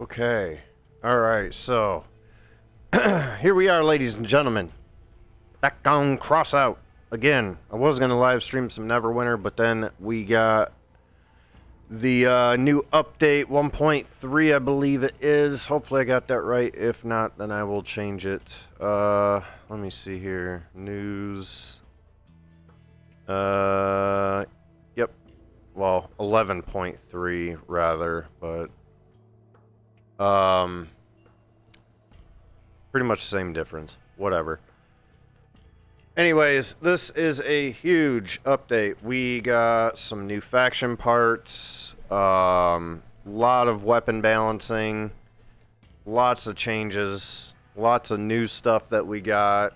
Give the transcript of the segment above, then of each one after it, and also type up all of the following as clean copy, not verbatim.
Okay. Alright, so here we are, ladies and gentlemen. Back on Crossout. Again, I was going to live stream some Neverwinter, but then we got the new update 1.3, I believe it is. Hopefully I got that right. If not, then I will change it. Let me see here. News. Yep. Well, 11.3 rather, but pretty much the same difference. Whatever. Anyways, this is a huge update. We got some new faction parts, lot of weapon balancing, lots of changes, lots of new stuff that we got.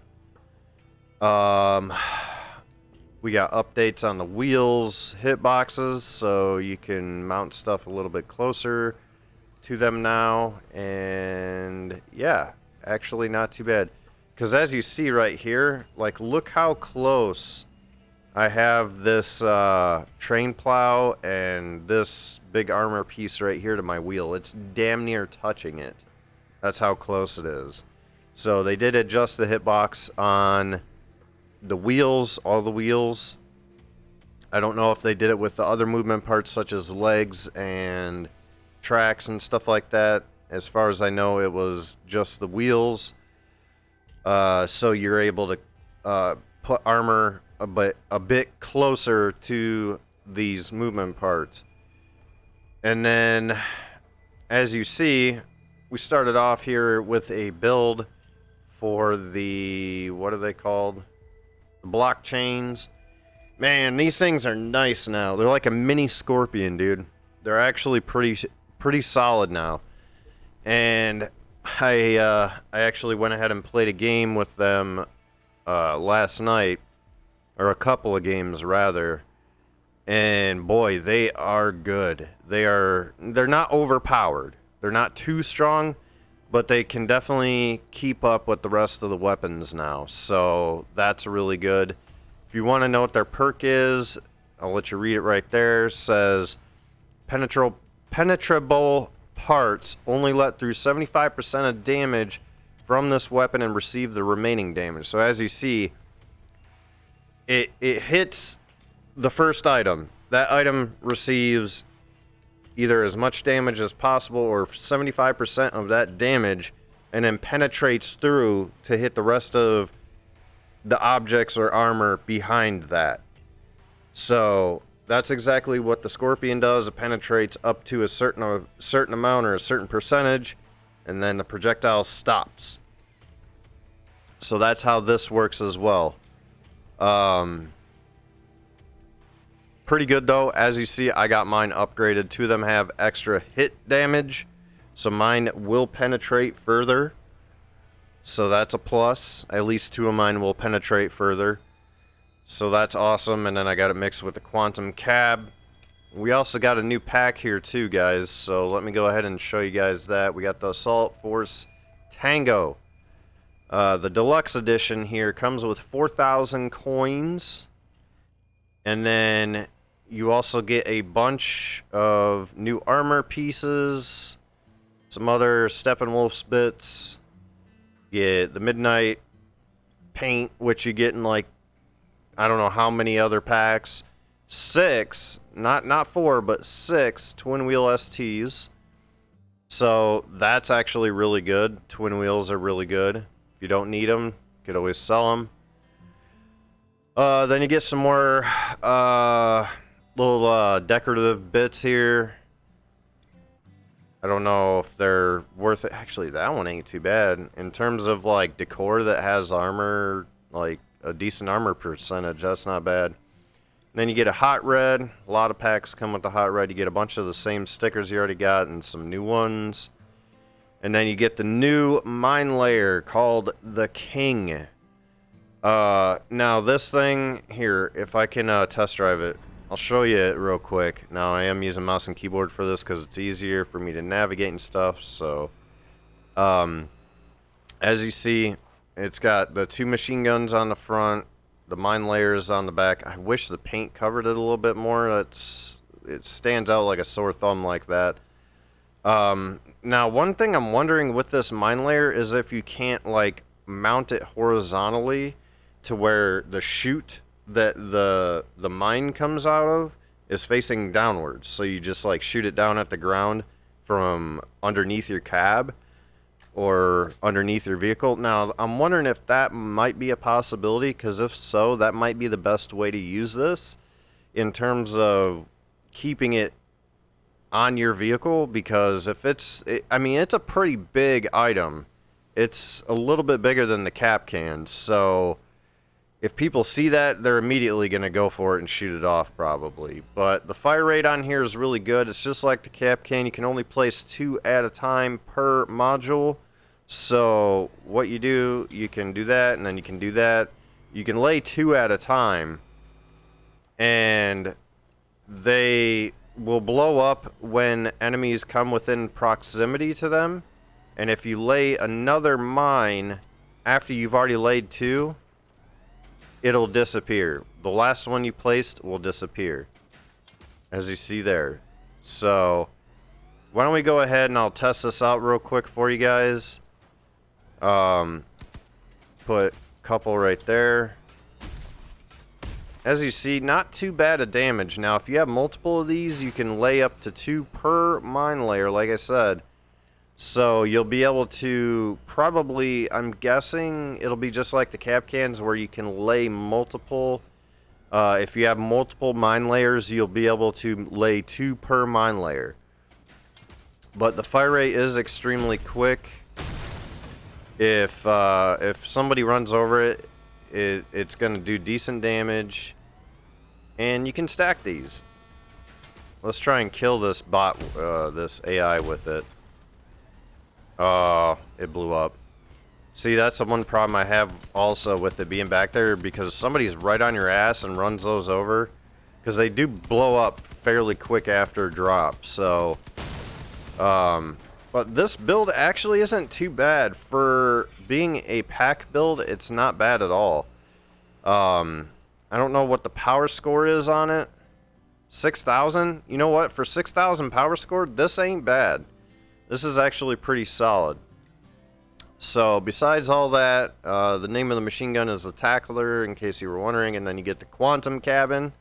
We got updates on the wheels, hitboxes, so you can mount stuff a little bit closer to them now. And yeah, actually not too bad. Because as you see right here, like, look how close I have this train plow and this big armor piece right here to my wheel. It's damn near touching it. That's how close it is. So they did adjust the hitbox on the wheels, all the wheels. I don't know if they did it with the other movement parts such as legs and tracks and stuff like that. As far as I know, it was just the wheels. So you're able to put armor a bit closer to these movement parts. And then, as you see, we started off here with a build for the, what are they called? The blockchains. Man, these things are nice now. They're like a mini scorpion, dude. They're actually pretty solid now. And I actually went ahead and played a game with them last night, or a couple of games rather, and boy, they are good. They're not overpowered. They're not too strong, but they can definitely keep up with the rest of the weapons now. So that's really good. If you want to know what their perk is, I'll let you read it right there. It says penetrable parts only let through 75% of damage from this weapon and receive the remaining damage. So as you see, it hits the first item. That item receives either as much damage as possible or 75% of that damage, and then penetrates through to hit the rest of the objects or armor behind that. So that's exactly what the Scorpion does. It penetrates up to a certain amount or a certain percentage, and then the projectile stops. So that's how this works as well. Pretty good though. As you see, I got mine upgraded. Two of them have extra hit damage, so mine will penetrate further. So that's a plus. At least two of mine will penetrate further. So that's awesome. And then I got it mixed with the Quantum Cab. We also got a new pack here too, guys. So let me go ahead and show you guys that. We got the Assault Force Tango. The Deluxe Edition here comes with 4,000 coins. And then you also get a bunch of new armor pieces. Some other Steppenwolf's bits. Get the Midnight paint, which you get in like, I don't know how many other packs. 6, not 4, but 6 twin wheel STs. So that's actually really good. Twin wheels are really good. If you don't need them, you could always sell them. Then you get some more little decorative bits here. I don't know if they're worth it. Actually, that one ain't too bad. In terms of like decor that has armor, like a decent armor percentage, that's not bad. And then you get a hot red. A lot of packs come with the hot red. You get a bunch of the same stickers you already got and some new ones. And then you get the new mine layer called the King. Now this thing here, if I can test drive it, I'll show you it real quick. Now I am using mouse and keyboard for this because it's easier for me to navigate and stuff. So, as you see, it's got the 2 machine guns on the front, the mine layers on the back. I wish the paint covered it a little bit more. It stands out like a sore thumb like that. Now, one thing I'm wondering with this mine layer is if you can't like mount it horizontally to where the chute that the mine comes out of is facing downwards. So you just like shoot it down at the ground from underneath your cab or underneath your vehicle. Now, I'm wondering if that might be a possibility, because if so, that might be the best way to use this in terms of keeping it on your vehicle, because if I mean, it's a pretty big item. It's a little bit bigger than the cap can, so if people see that, they're immediately going to go for it and shoot it off probably. But the fire rate on here is really good. It's just like the cap can. You can only place 2 at a time per module. So what you do, you can do that, and then you can do that. You can lay 2 at a time, and they will blow up when enemies come within proximity to them. And if you lay another mine after you've already laid 2, it'll disappear. The last one you placed will disappear, as you see there. So why don't we go ahead and I'll test this out real quick for you guys. Put a couple right there. As you see, not too bad of damage. Now, if you have multiple of these, you can lay up to 2 per mine layer, like I said. So you'll be able to probably, I'm guessing, it'll be just like the cap cans where you can lay multiple. If you have multiple mine layers, you'll be able to lay 2 per mine layer. But the fire rate is extremely quick. If somebody runs over it, it's going to do decent damage. And you can stack these. Let's try and kill this bot, this AI with it. Oh, it blew up. See, that's the one problem I have also with it being back there, because somebody's right on your ass and runs those over. Because they do blow up fairly quick after drop, so... but this build actually isn't too bad. For being a pack build, it's not bad at all. I don't know what the power score is on it. 6,000? You know what? For 6,000 power score, this ain't bad. This is actually pretty solid. So, besides all that, the name of the machine gun is the Tackler, in case you were wondering, and then you get the Quantum Cabin.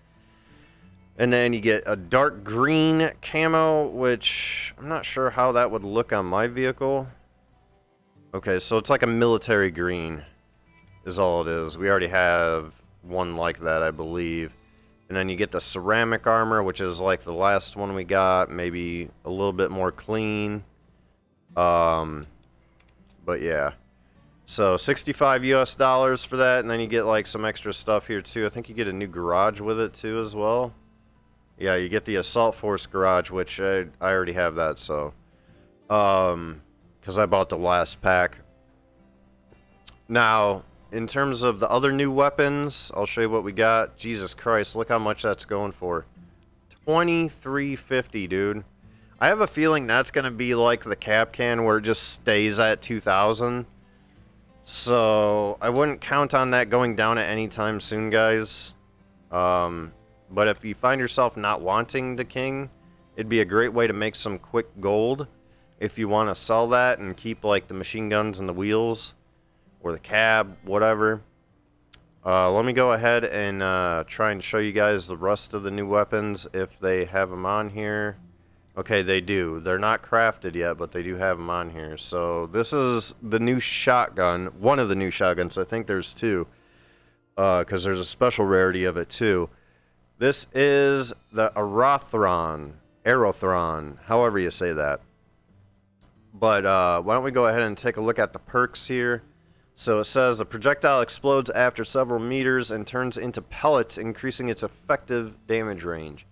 And then you get a dark green camo, which I'm not sure how that would look on my vehicle. Okay, so it's like a military green is all it is. We already have one like that, I believe. And then you get the ceramic armor, which is like the last one we got, maybe a little bit more clean. But yeah. So 65 US dollars for that, and then you get like some extra stuff here too. I think you get a new garage with it too as well. Yeah, you get the Assault Force garage, which I already have that, so. Because I bought the last pack. Now, in terms of the other new weapons, I'll show you what we got. Jesus Christ, look how much that's going for. $23.50, dude. I have a feeling that's going to be like the cap can where it just stays at 2,000. So, I wouldn't count on that going down at any time soon, guys. But if you find yourself not wanting the King, it'd be a great way to make some quick gold. If you want to sell that and keep like the machine guns and the wheels, or the cab, whatever. Let me go ahead and try and show you guys the rest of the new weapons if they have them on here. Okay, they do. They're not crafted yet, but they do have them on here. So this is the new shotgun, one of the new shotguns. I think there's 2, because there's a special rarity of it too. This is the Aerothron, however you say that. But why don't we go ahead and take a look at the perks here. So it says the projectile explodes after several meters and turns into pellets, increasing its effective damage range.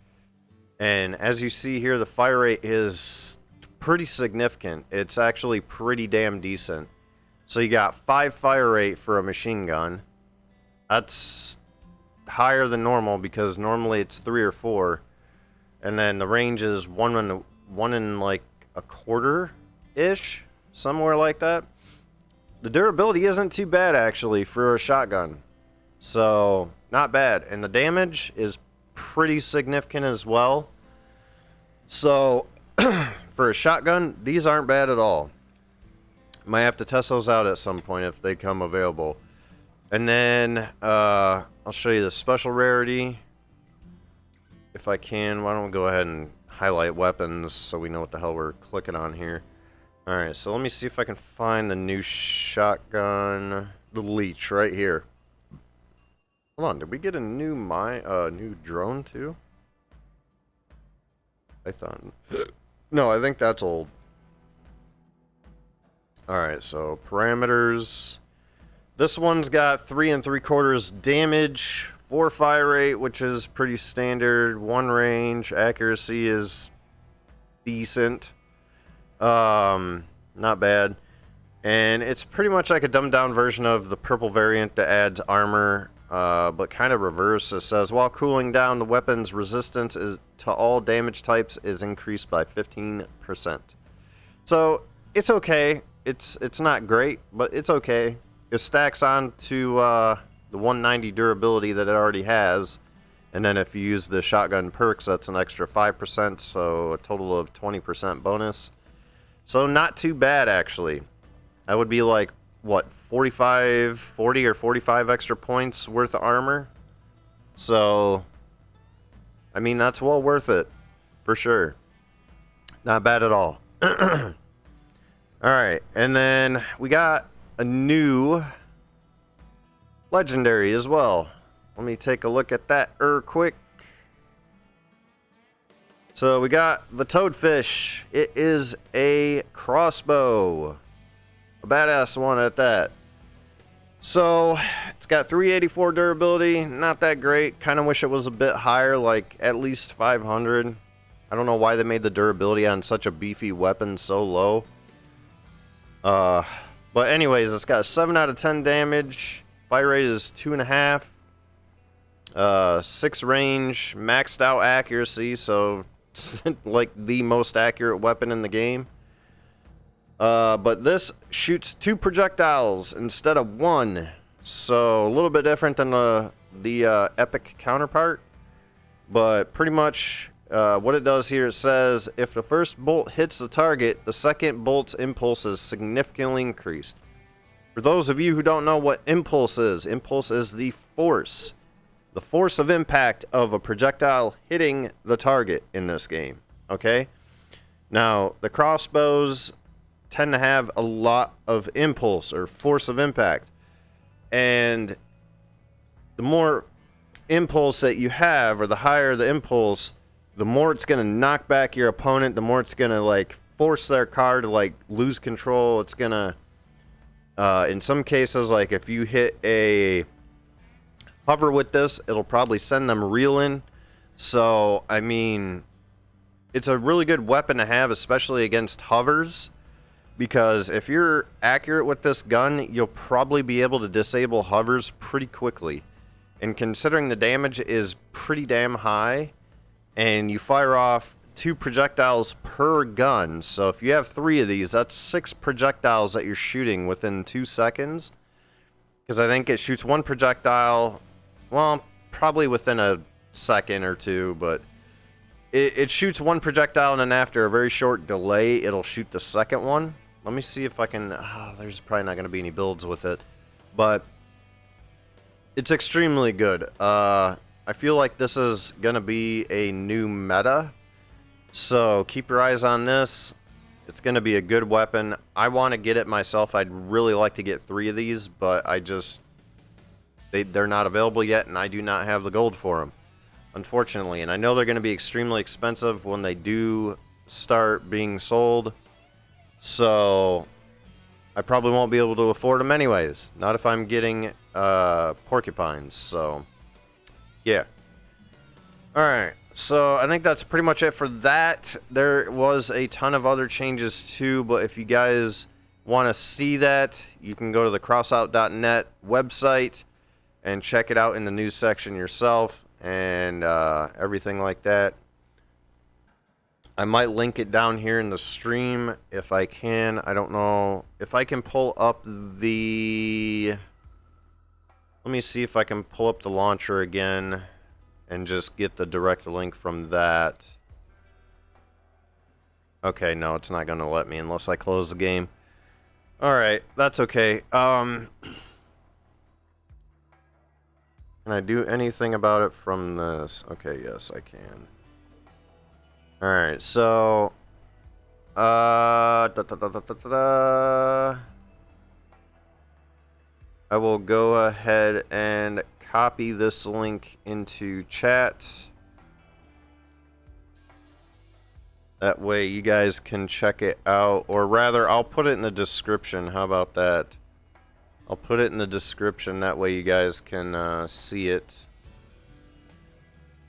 And as you see here, the fire rate is pretty significant. It's actually pretty damn decent. So you got 5 fire rate for a machine gun. That's higher than normal, because normally it's 3 or 4. And then the range is 1 and like a quarter-ish, somewhere like that. The durability isn't too bad, actually, for a shotgun. So, not bad. And the damage is pretty significant as well. So, for a shotgun, these aren't bad at all. Might have to test those out at some point if they come available. And then I'll show you the special rarity. If I can, why don't we go ahead and highlight weapons so we know what the hell we're clicking on here. Alright, so let me see if I can find the new shotgun, the leech right here. Hold on, did we get a new new drone too? Python. No, I think that's old. Alright, so parameters. This one's got 3 3/4 damage, 4 fire rate, which is pretty standard, 1 range, accuracy is decent. Not bad. And it's pretty much like a dumbed down version of the purple variant that adds armor, but kind of reverse. It says, while cooling down, the weapon's resistance to all damage types is increased by 15%. So, it's okay. It's not great, but it's okay. It stacks on to the 190 durability that it already has. And then if you use the shotgun perks, that's an extra 5%, so a total of 20% bonus. So not too bad, actually. That would be like, what, 40 or 45 extra points worth of armor? So, I mean, that's well worth it, for sure. Not bad at all. Alright, and then we got a new legendary as well. Let me take a look at that quick. So we got the toadfish. It is a crossbow. A badass one at that. So it's got 384 durability. Not that great. Kind of wish it was a bit higher, like at least 500. I don't know why they made the durability on such a beefy weapon so low. But anyways, it's got 7 out of 10 damage. Fire rate is 2.5. 6 range, maxed out accuracy, so like the most accurate weapon in the game. But this shoots 2 projectiles instead of 1, so a little bit different than the epic counterpart. But pretty much what it does here, it says if the first bolt hits the target, the second bolt's impulse is significantly increased. For those of you who don't know what impulse is the force. The force of impact of a projectile hitting the target in this game. Okay? Now, the crossbows tend to have a lot of impulse or force of impact. And the more impulse that you have, or the higher the impulse, the more it's going to knock back your opponent, the more it's going to like force their car to like lose control. It's going to, in some cases, like if you hit a hover with this, it'll probably send them reeling. So, I mean, it's a really good weapon to have, especially against hovers, because if you're accurate with this gun, you'll probably be able to disable hovers pretty quickly. And considering the damage is pretty damn high, and you fire off 2 projectiles per gun, so if you have 3 of these, that's 6 projectiles that you're shooting within 2 seconds. Because I think it shoots 1 projectile, well, probably within a second or 2, but it shoots 1 projectile, and then after a very short delay, it'll shoot the second one. Let me see if I can... there's probably not going to be any builds with it, but it's extremely good. I feel like this is going to be a new meta, so keep your eyes on this. It's going to be a good weapon. I want to get it myself. I'd really like to get 3 of these, but I just... They're not available yet, and I do not have the gold for them, unfortunately. And I know they're going to be extremely expensive when they do start being sold. So I probably won't be able to afford them anyways. Not if I'm getting porcupines. So yeah. Alright. So I think that's pretty much it for that. There was a ton of other changes too, but if you guys want to see that, you can go to the crossout.net website and check it out in the news section yourself, and everything like that. I might link it down here in the stream if I can. I don't know if I can pull up the... Let me see if I can pull up the launcher again and just get the direct link from that. Okay, no, it's not going to let me unless I close the game. Alright, that's okay. Can I do anything about it from this? Okay, yes, I can. Alright, so... I will go ahead and copy this link into chat. That way you guys can check it out. Or rather, I'll put it in the description. How about that? I'll put it in the description. That way you guys can see it.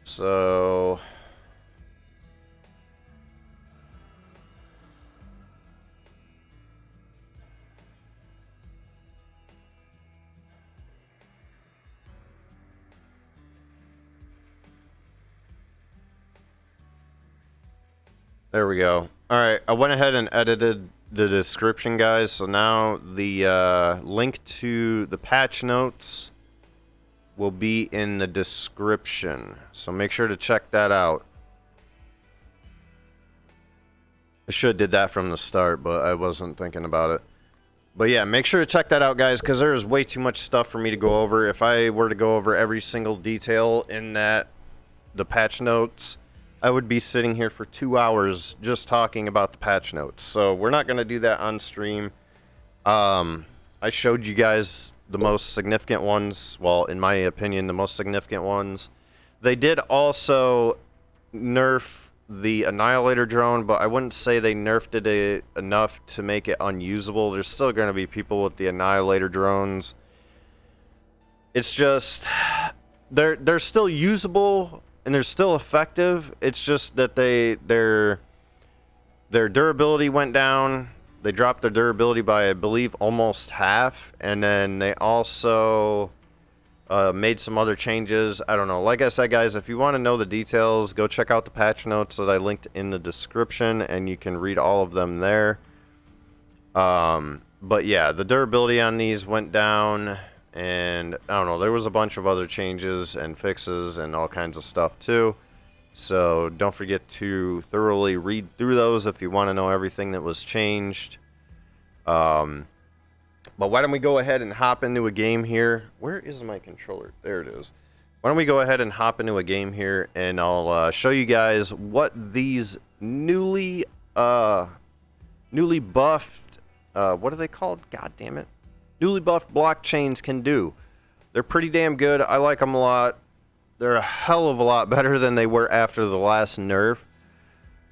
So... there we go. Alright, I went ahead and edited the description, guys. So now the link to the patch notes will be in the description. So make sure to check that out. I should have did that from the start, but I wasn't thinking about it. But yeah, make sure to check that out, guys, because there is way too much stuff for me to go over. If I were to go over every single detail in the patch notes, I would be sitting here for 2 hours just talking about the patch notes. So we're not going to do that on stream. I showed you guys the most significant ones. Well, in my opinion, the most significant ones. They did also nerf the Annihilator drone, but I wouldn't say they nerfed it enough to make it unusable. There's still going to be people with the Annihilator drones. It's just... They're still usable... and they're still effective. It's just that their durability went down. They dropped their durability by, I believe, almost half. And then they also made some other changes. I don't know. Like I said, guys, if you want to know the details, go check out the patch notes that I linked in the description, and you can read all of them there. But yeah, the durability on these went down. And I don't know, there was a bunch of other changes and fixes and all kinds of stuff too. So don't forget to thoroughly read through those if you want to know everything that was changed. But why don't we go ahead and hop into a game here? Where is my controller? There it is. Why don't we go ahead and hop into a game here, and I'll show you guys what these newly buffed, what are they called? God damn it. Newly buffed blockchains can do. They're pretty damn good. I like them a lot. They're a hell of a lot better than they were after the last nerf.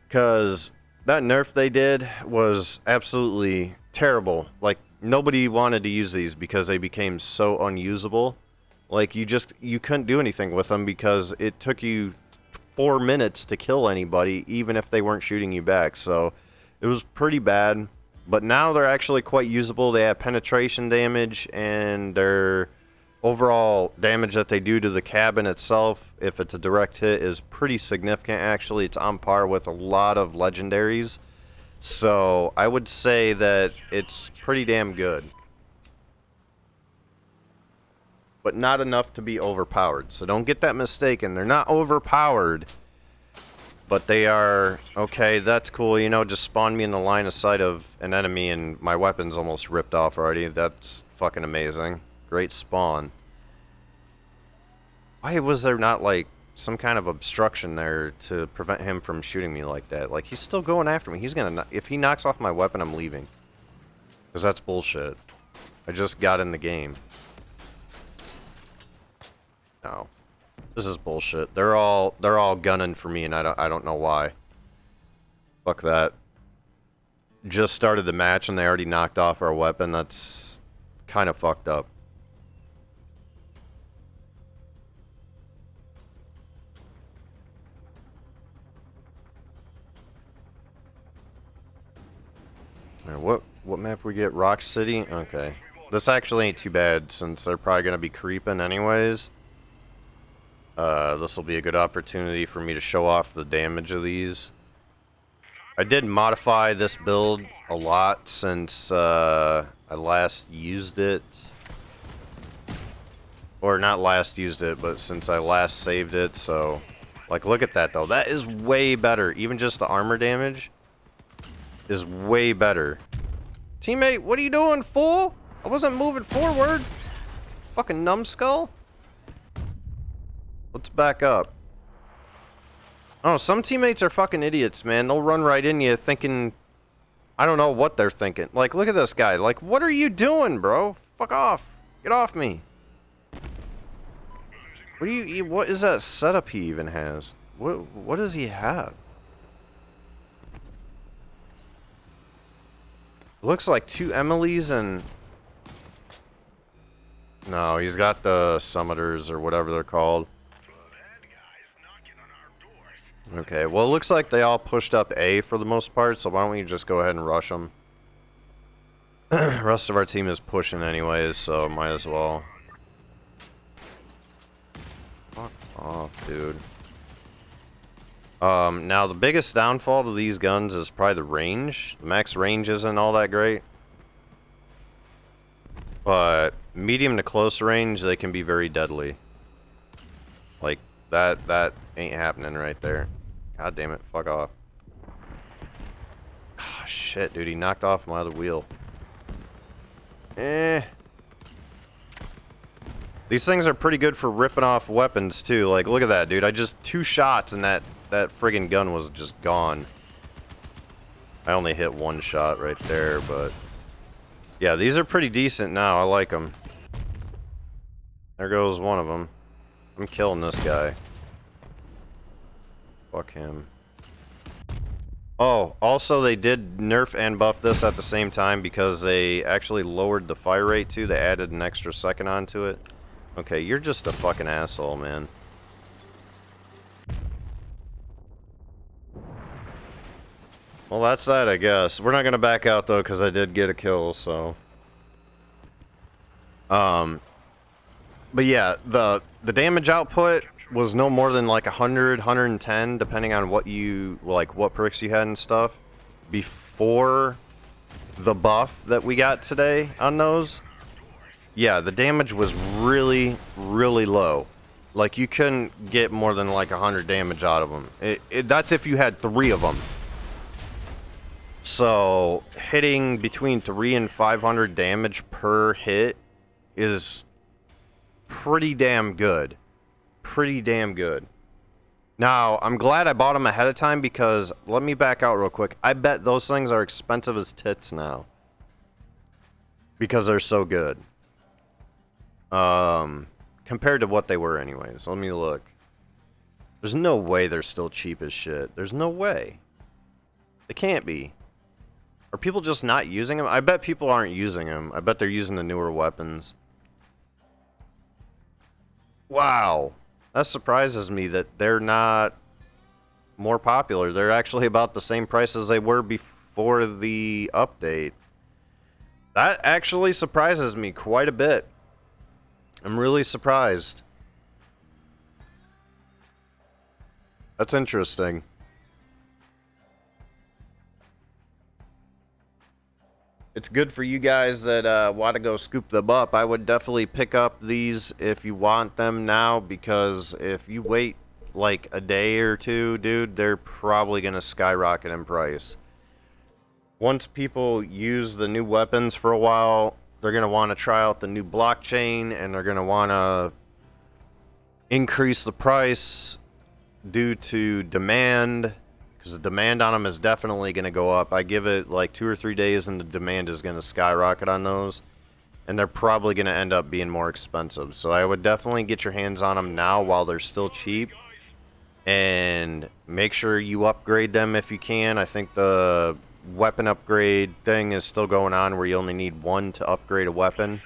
Because that nerf they did was absolutely terrible. Like, nobody wanted to use these because they became so unusable. Like, you couldn't do anything with them because it took you 4 minutes to kill anybody, even if they weren't shooting you back. So, it was pretty bad. But now they're actually quite usable. They have penetration damage, and their overall damage that they do to the cabin itself, if it's a direct hit, is pretty significant. Actually, it's on par with a lot of legendaries. So I would say that it's pretty damn good. But not enough to be overpowered. So don't get that mistaken. They're not overpowered. But they are, okay, that's cool, you know, just spawn me in the line of sight of an enemy and my weapon's almost ripped off already. That's fucking amazing. Great spawn. Why was there not, like, some kind of obstruction there to prevent him from shooting me like that? Like, he's still going after me. He's gonna, if he knocks off my weapon, I'm leaving. Because that's bullshit. I just got in the game. No. This is bullshit. They're all gunning for me, and I don't know why. Fuck that. Just started the match and they already knocked off our weapon. That's kind of fucked up. Alright, what map we get? Rock City? Okay. This actually ain't too bad since they're probably gonna be creeping anyways. This will be a good opportunity for me to show off the damage of these. I did modify this build a lot since I last used it. Or not last used it, but since I last saved it, so... Like, look at that, though. That is way better. Even just the armor damage. is way better. Teammate, what are you doing, fool? I wasn't moving forward. Fucking numbskull. Let's back up. Oh, some teammates are fucking idiots, man. They'll run right in you thinking... I don't know what they're thinking. Like, look at this guy. Like, what are you doing, bro? Fuck off. Get off me. What is that setup he even has? What does he have? Looks like 2 Emilys and... No, he's got the summiters or whatever they're called. Okay, well, it looks like they all pushed up A for the most part, so why don't we just go ahead and rush them? The rest of our team is pushing anyways, so might as well. Fuck off, dude. Now the biggest downfall to these guns is probably the range. The max range isn't all that great. But medium to close range, they can be very deadly. Like, that ain't happening right there. God damn it, fuck off. Oh, shit, dude, he knocked off my other wheel. These things are pretty good for ripping off weapons, too. Like, look at that, dude. I just 2 shots and that friggin' gun was just gone. I only hit 1 shot right there, but... Yeah, these are pretty decent now. I like them. There goes one of them. I'm killing this guy. Fuck him. Oh, also they did nerf and buff this at the same time because they actually lowered the fire rate too. They added an extra second onto it. Okay, you're just a fucking asshole, man. Well, that's that, I guess. We're not gonna back out though because I did get a kill, so... But yeah, the damage output was no more than like 100, 110, depending on what you, like, what perks you had and stuff, before the buff that we got today on those. Yeah, the damage was really, really low. Like, you couldn't get more than like 100 damage out of them. That's if you had 3 of them. So, hitting between 300 and 500 damage per hit is pretty damn good. Pretty damn good. Now, I'm glad I bought them ahead of time because, let me back out real quick. I bet those things are expensive as tits now. Because they're so good. Compared to what they were anyways. Let me look. There's no way they're still cheap as shit. There's no way. They can't be. Are people just not using them? I bet people aren't using them. I bet they're using the newer weapons. Wow. That surprises me that they're not more popular. They're actually about the same price as they were before the update. That actually surprises me quite a bit. I'm really surprised. That's interesting. It's good for you guys that want to go scoop them up. I would definitely pick up these if you want them now, because if you wait like a day or two, dude, they're probably going to skyrocket in price. Once people use the new weapons for a while, they're going to want to try out the new blockchain, and they're going to want to increase the price due to demand. Because the demand on them is definitely going to go up. I give it like 2 or 3 days and the demand is going to skyrocket on those. And they're probably going to end up being more expensive. So I would definitely get your hands on them now while they're still cheap. And make sure you upgrade them if you can. I think the weapon upgrade thing is still going on where you only need 1 to upgrade a weapon.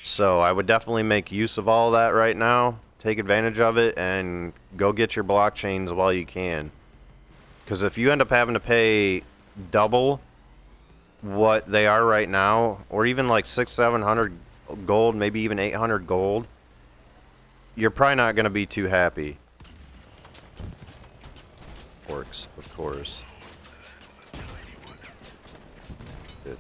So I would definitely make use of all that right now. Take advantage of it and go get your blockchains while you can. Because if you end up having to pay double what they are right now, or even like 600-700 gold, maybe even 800 gold, you're probably not going to be too happy. Orcs, of course. Bitch.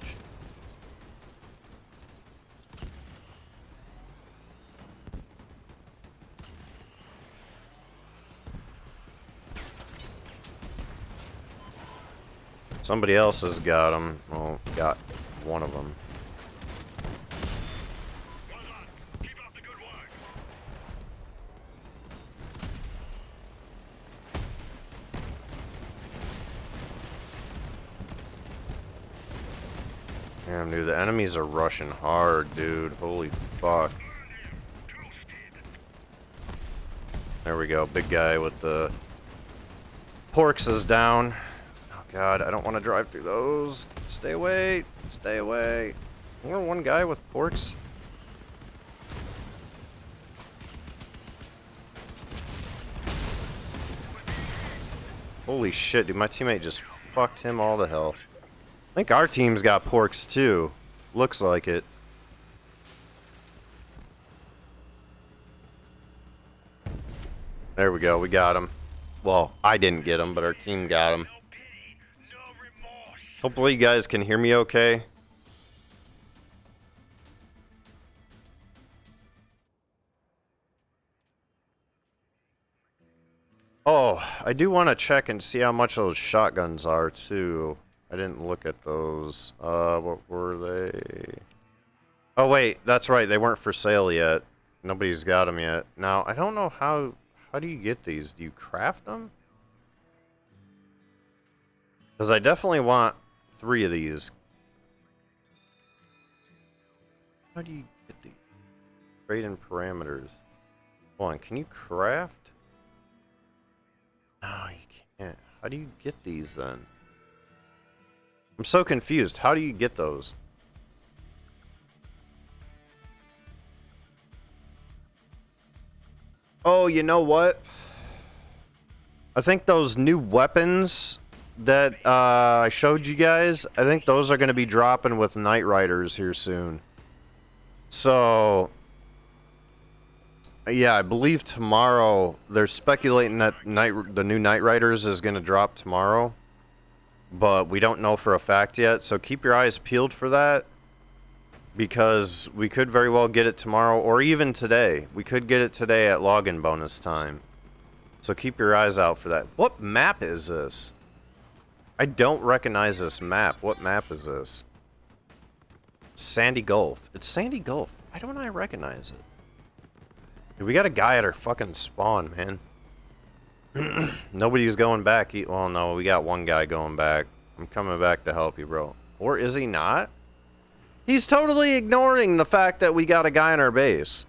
Somebody else has got them. Well, got one of them. Damn, dude, the enemies are rushing hard, dude. Holy fuck. There we go. Big guy with the porks is down. Oh god, I don't want to drive through those. Stay away. Stay away. We're one guy with porks. Holy shit, dude. My teammate just fucked him all to hell. I think our team's got porks too. Looks like it. There we go, we got him. Well, I didn't get him, but our team got him. Hopefully you guys can hear me okay. Oh, I do want to check and see how much those shotguns are too. I didn't look at those. What were they? Oh wait, that's right, they weren't for sale yet. Nobody's got them yet. Now, I don't know how do you get these? Do you craft them? Because I definitely want 3 of these. How do you get these? Trade in parameters. Hold on, can you craft? No, you can't. How do you get these then? I'm so confused. How do you get those? Oh, you know what? I think those new weapons that I showed you guys, I think those are going to be dropping with Night Riders here soon. So, yeah, I believe tomorrow, they're speculating that the new Night Riders is going to drop tomorrow. But we don't know for a fact yet, so keep your eyes peeled for that. Because we could very well get it tomorrow, or even today. We could get it today at login bonus time. So keep your eyes out for that. What map is this? I don't recognize this map. What map is this? Sandy Gulf. It's Sandy Gulf. Why don't I recognize it? Dude, we got a guy at our fucking spawn, man. Nobody's going back. Well, no, we got one guy going back. I'm coming back to help you, bro. Or is he not? He's totally ignoring the fact that we got a guy in our base.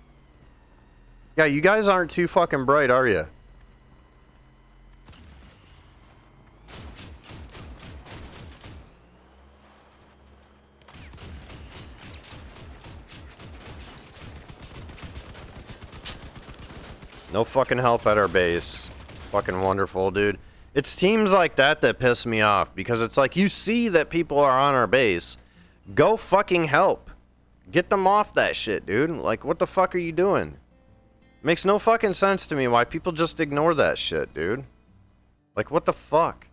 Yeah, you guys aren't too fucking bright, are you? No fucking help at our base. Fucking wonderful, dude. It's teams like that that piss me off, because it's like, you see that people are on our base. Go fucking help. Get them off that shit, dude. Like, what the fuck are you doing? Makes no fucking sense to me why people just ignore that shit, dude. Like, what the fuck?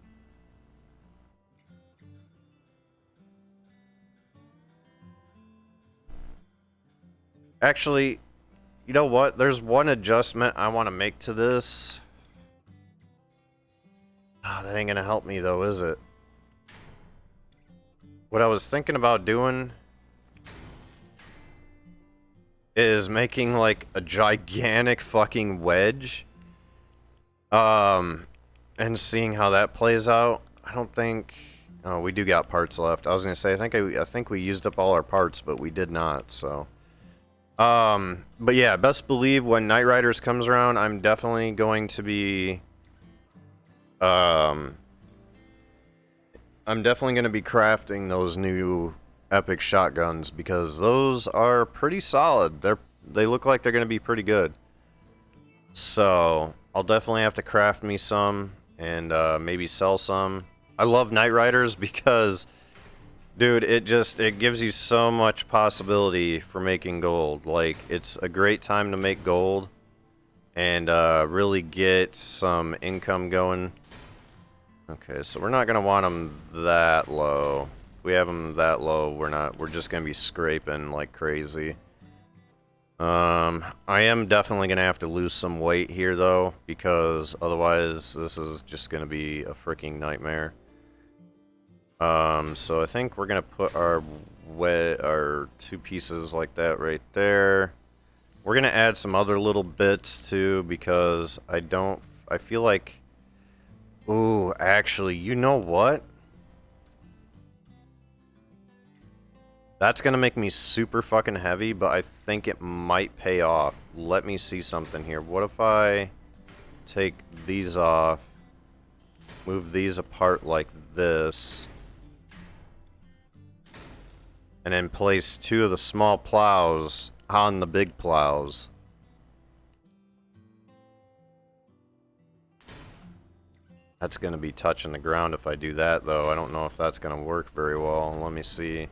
Actually, you know what? There's one adjustment I want to make to this. Oh, that ain't gonna help me though, is it? What I was thinking about doing is making like a gigantic fucking wedge. And seeing how that plays out. I don't think... Oh, we do got parts left. I was gonna say, I think we used up all our parts, but we did not, so... But yeah, best believe when Night Riders comes around, I'm definitely going to be... I'm definitely going to be crafting those new epic shotguns, because those are pretty solid. They look like they're going to be pretty good. So, I'll definitely have to craft me some, and maybe sell some. I love Night Riders because, dude, it gives you so much possibility for making gold. Like, it's a great time to make gold and really get some income going. Okay, so we're not gonna want them that low. If we have them that low, we're just gonna be scraping like crazy. I am definitely gonna have to lose some weight here though, because otherwise this is just gonna be a freaking nightmare. So I think we're gonna put our two pieces like that right there. We're gonna add some other little bits too because I feel like, ooh, actually, you know what? That's gonna make me super fucking heavy, but I think it might pay off. Let me see something here. What if I take these off, move these apart like this, and then place two of the small plows on the big plows? That's gonna be touching the ground if I do that, though. I don't know if that's gonna work very well. Let me see.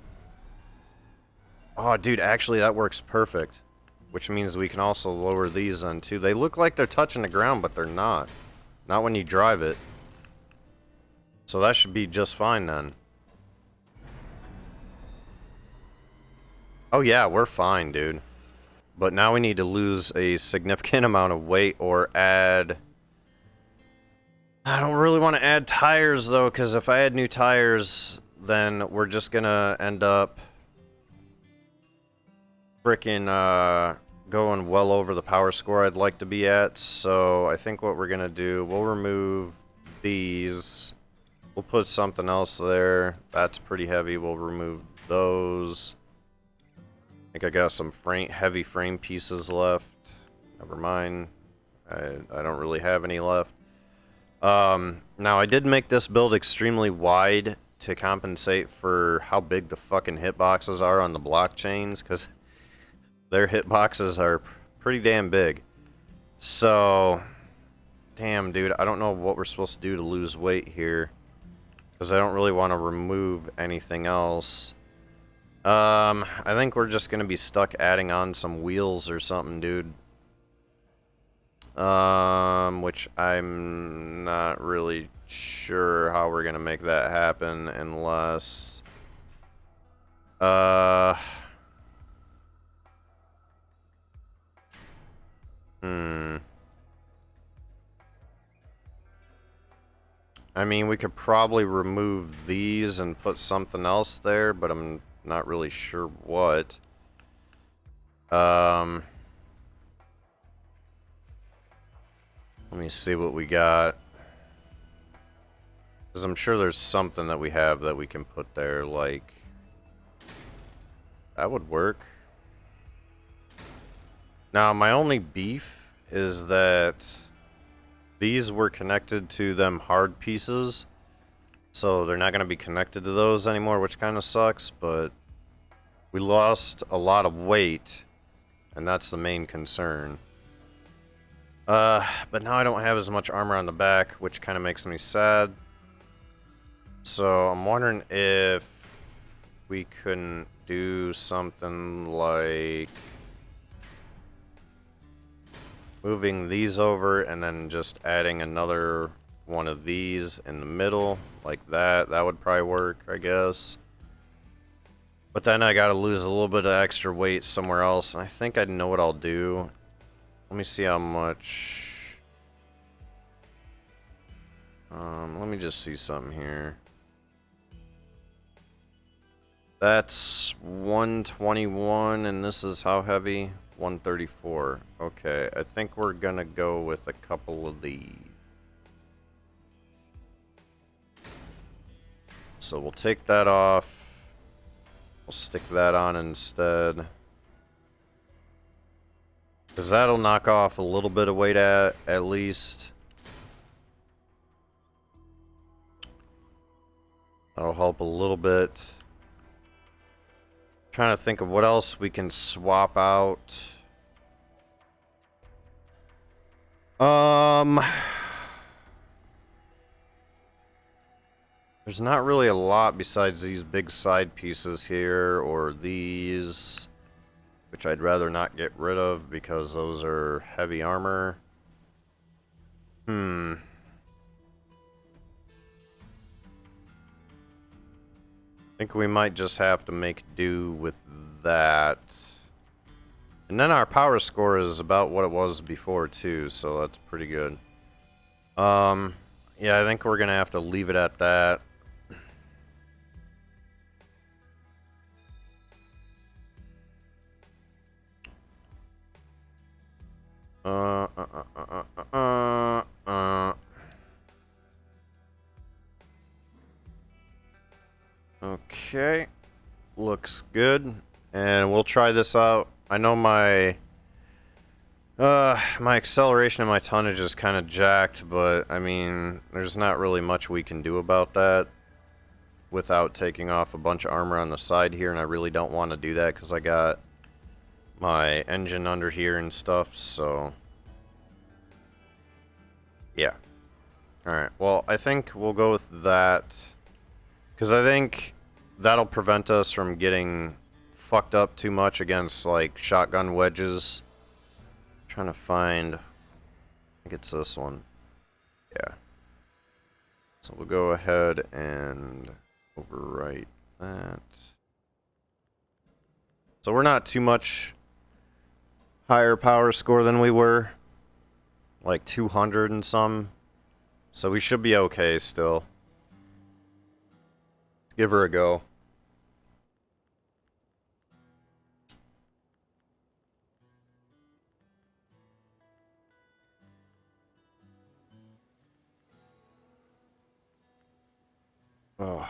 Oh, dude, actually, that works perfect. Which means we can also lower these on, too. They look like they're touching the ground, but they're not. Not when you drive it. So that should be just fine, then. Oh, yeah, we're fine, dude. But now we need to lose a significant amount of weight or add... I don't really want to add tires, though, because if I add new tires, then we're just gonna end up frickin' going well over the power score I'd like to be at. So I think what we're gonna do, we'll remove these. We'll put something else there. That's pretty heavy. We'll remove those. I think I got some heavy frame pieces left. Never mind. I don't really have any left. Now I did make this build extremely wide to compensate for how big the fucking hitboxes are on the blockchains, because their hitboxes are pretty damn big. So, damn, dude, I don't know what we're supposed to do to lose weight here, because I don't really want to remove anything else. I think we're just gonna be stuck adding on some wheels or something, dude. Which I'm not really sure how we're gonna make that happen unless... I mean, we could probably remove these and put something else there, but I'm not really sure what. Let me see what we got. Because I'm sure there's something that we have that we can put there, like... That would work. Now, my only beef is that these were connected to them hard pieces, so they're not going to be connected to those anymore, which kind of sucks, but we lost a lot of weight, and that's the main concern. But now I don't have as much armor on the back, which kind of makes me sad. So I'm wondering if we couldn't do something like moving these over and then just adding another one of these in the middle like that. That would probably work, I guess. But then I gotta lose a little bit of extra weight somewhere else, and I think I know what I'll do. Let me see how much... let me just see something here. That's 121, and this is how heavy? 134. Okay, I think we're gonna go with a couple of these. So we'll take that off. We'll stick that on instead. Because that'll knock off a little bit of weight at least. That'll help a little bit. Trying to think of what else we can swap out. There's not really a lot besides these big side pieces here, or these, which I'd rather not get rid of because those are heavy armor. I think we might just have to make do with that. And then our power score is about what it was before too, so that's pretty good. Yeah, I think we're gonna have to leave it at that. Uh, uh, uh, uh, uh, uh. Okay. Looks good. And we'll try this out. I know my acceleration and my tonnage is kind of jacked, but I mean, there's not really much we can do about that without taking off a bunch of armor on the side here, and I really don't want to do that because I got my engine under here and stuff, so yeah. Alright, well, I think we'll go with that because I think that'll prevent us from getting fucked up too much against, like, shotgun wedges. I'm trying to find... I think it's this one. Yeah. So we'll go ahead and overwrite that. So we're not too much higher power score than we were. Like 200 and some. So we should be okay still. Give her a go. Oh.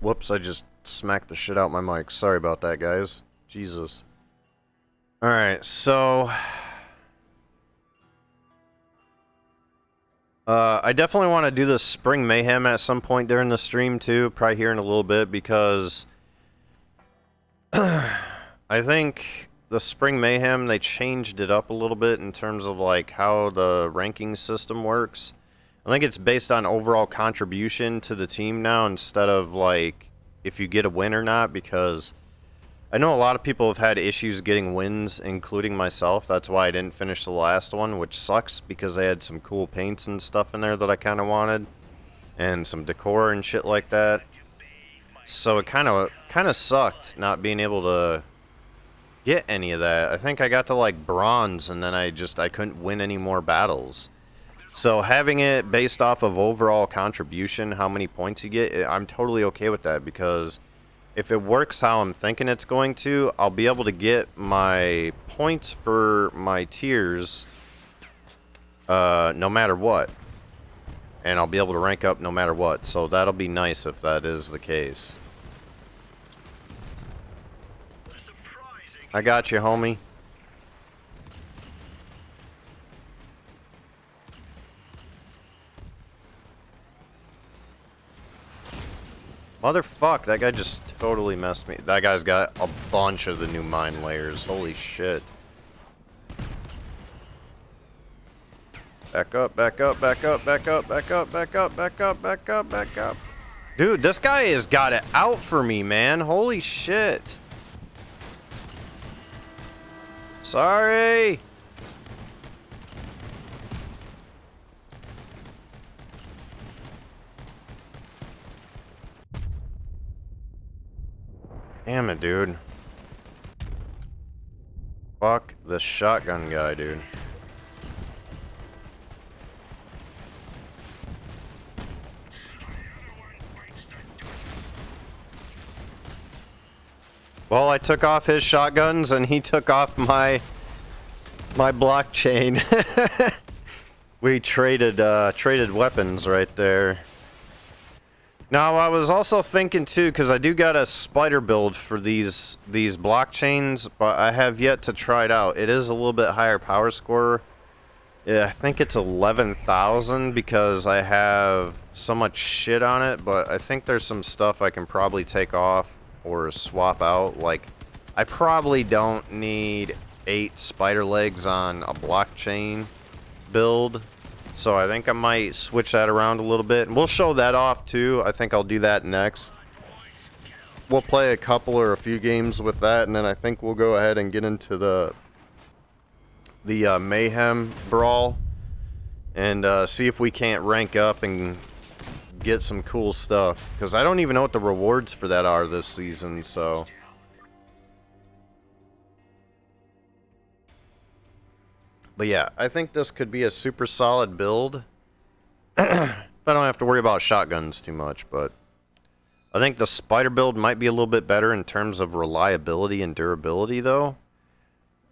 Whoops, I just smacked the shit out my mic. Sorry about that, guys. Jesus. Alright, so... I definitely want to do the Spring Mayhem at some point during the stream, too. Probably here in a little bit, because... I think the Spring Mayhem, they changed it up a little bit in terms of, like, how the ranking system works. I think it's based on overall contribution to the team now instead of, like, if you get a win or not, because I know a lot of people have had issues getting wins, including myself. That's why I didn't finish the last one, which sucks because they had some cool paints and stuff in there that I kind of wanted, and some decor and shit like that. So it kind of sucked not being able to get any of that. I think I got to, like, bronze, and then I couldn't win any more battles. So having it based off of overall contribution, how many points you get, I'm totally okay with that, because if it works how I'm thinking it's going to, I'll be able to get my points for my tiers no matter what. And I'll be able to rank up no matter what. So that'll be nice if that is the case. I got you, homie. Motherfuck, that guy just totally messed me. That guy's got a bunch of the new mine layers. Holy shit. Back up, back up, back up, back up, back up, back up, back up, back up, back up. Dude, this guy has got it out for me, man. Holy shit. Sorry. Damn it, dude. Fuck the shotgun guy, dude. Well, I took off his shotguns and he took off my blockchain. We traded weapons right there. Now, I was also thinking too, because I do got a spider build for these blockchains, but I have yet to try it out. It is a little bit higher power score. Yeah, I think it's 11,000 because I have so much shit on it, but I think there's some stuff I can probably take off or swap out. Like, I probably don't need 8 spider legs on a blockchain build. So I think I might switch that around a little bit. And we'll show that off too. I think I'll do that next. We'll play a couple or a few games with that, and then I think we'll go ahead and get into the Mayhem Brawl. And see if we can't rank up and get some cool stuff. Because I don't even know what the rewards for that are this season, so... But yeah, I think this could be a super solid build. I don't have to worry about shotguns too much, but I think the spider build might be a little bit better in terms of reliability and durability, though.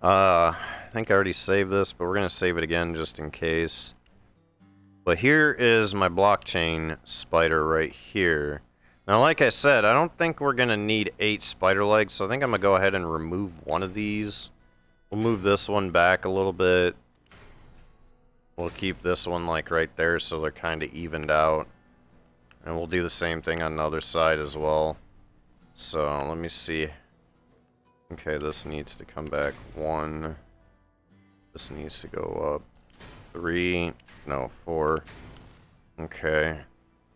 I think I already saved this, but we're going to save it again just in case. But here is my blockchain spider right here. Now, like I said, I don't think we're going to need 8 spider legs, so I think I'm going to go ahead and remove one of these. We'll move this one back a little bit. We'll keep this one like right there so they're kind of evened out. And we'll do the same thing on the other side as well. So, let me see. Okay, this needs to come back 1. This needs to go up 3. No, 4. Okay.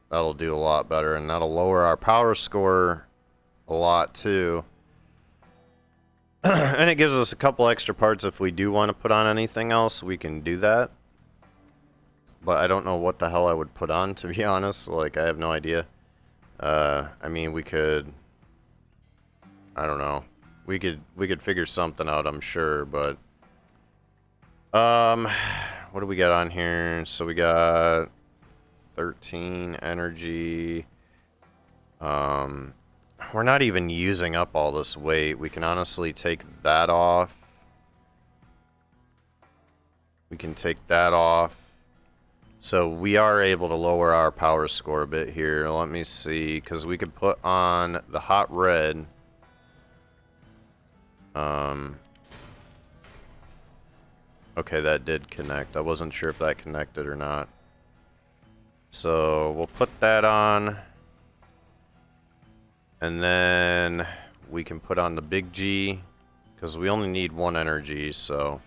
That'll do a lot better, and that'll lower our power score a lot too. And it gives us a couple extra parts if we do want to put on anything else, we can do that. But I don't know what the hell I would put on, to be honest. Like, I have no idea. I mean, we could... I don't know. We could figure something out, I'm sure, but... what do we got on here? So we got... 13 energy. We're not even using up all this weight. We can honestly take that off. We can take that off. So we are able to lower our power score a bit here. Let me see, because we could put on the hot red. Okay, that did connect. I wasn't sure if that connected or not. So we'll put that on. And then we can put on the big G, because we only need 1 energy, so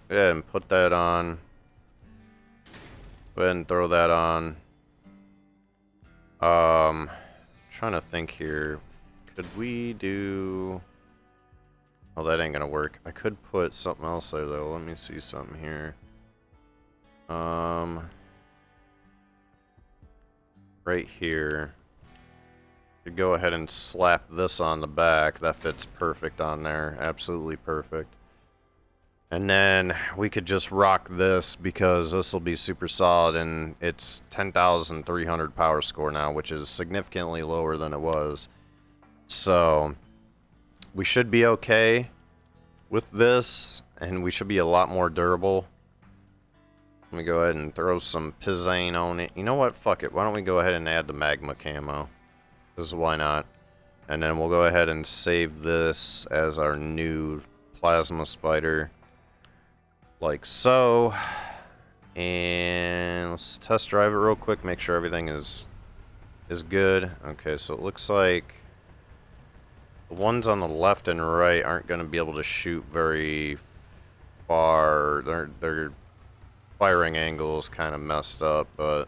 go ahead and put that on. Go ahead and throw that on. Trying to think here. Could we do... Oh, that ain't gonna work. I could put something else there, though. Let me see something here. Right here. Could go ahead and slap this on the back. That fits perfect on there. Absolutely perfect. And then we could just rock this because this will be super solid, and it's 10,300 power score now, which is significantly lower than it was. So we should be okay with this, and we should be a lot more durable. Let me go ahead and throw some Pizzane on it. You know what? Fuck it. Why don't we go ahead and add the magma camo? Because why not? And then we'll go ahead and save this as our new plasma spider. Like so. And let's test drive it real quick. Make sure everything is good. Okay, so it looks like the ones on the left and right aren't going to be able to shoot very far. Their firing angle is kind of messed up, but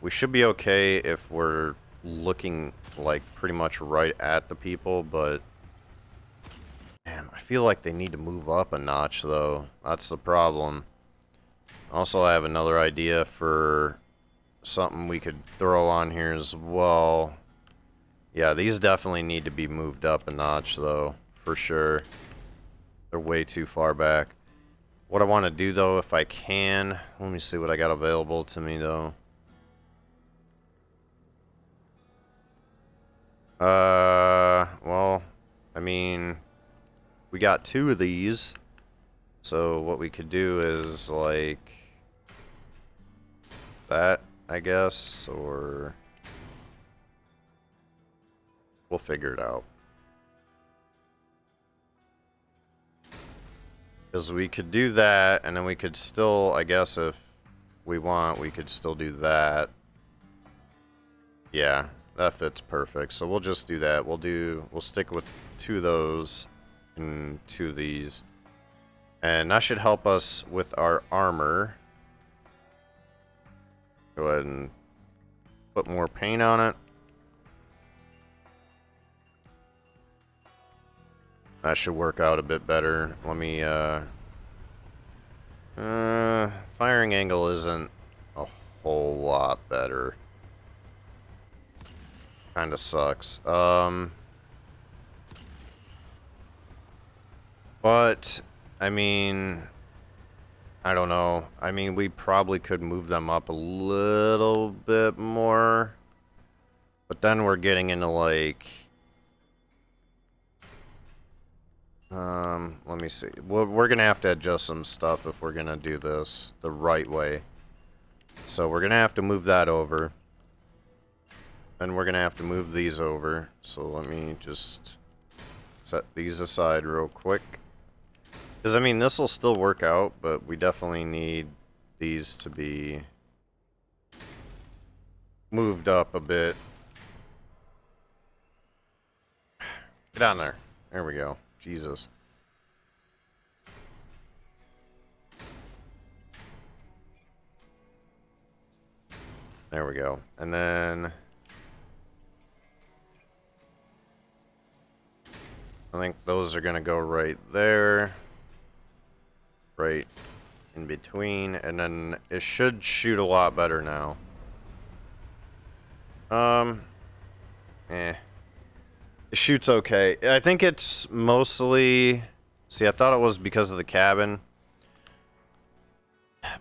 we should be okay if we're looking like pretty much right at the people, but man, I feel like they need to move up a notch though. That's the problem. Also, I have another idea for something we could throw on here as well. Yeah, these definitely need to be moved up a notch though, for sure. They're way too far back. What I want to do though, if I can, let me see what I got available to me though. Well, I mean, we got 2 of these. So what we could do is like that, I guess, or we'll figure it out. Because we could do that, and then we could still, I guess if we want, we could still do that. Yeah, that fits perfect. So we'll just do that. We'll stick with 2 of those and 2 of these. And that should help us with our armor. Go ahead and put more paint on it. That should work out a bit better. Let me, firing angle isn't a whole lot better. Kinda sucks. But, I mean, I don't know. I mean, we probably could move them up a little bit more. But then we're getting into like... let me see. We're going to have to adjust some stuff if we're going to do this the right way. So we're going to have to move that over. Then we're going to have to move these over. So let me just set these aside real quick. Because, I mean, this will still work out, but we definitely need these to be moved up a bit. Get down there. There we go. Jesus. There we go. And then... I think those are going to go right there. Right in between. And then it should shoot a lot better now. It shoots okay. I think it's mostly... See, I thought it was because of the cabin.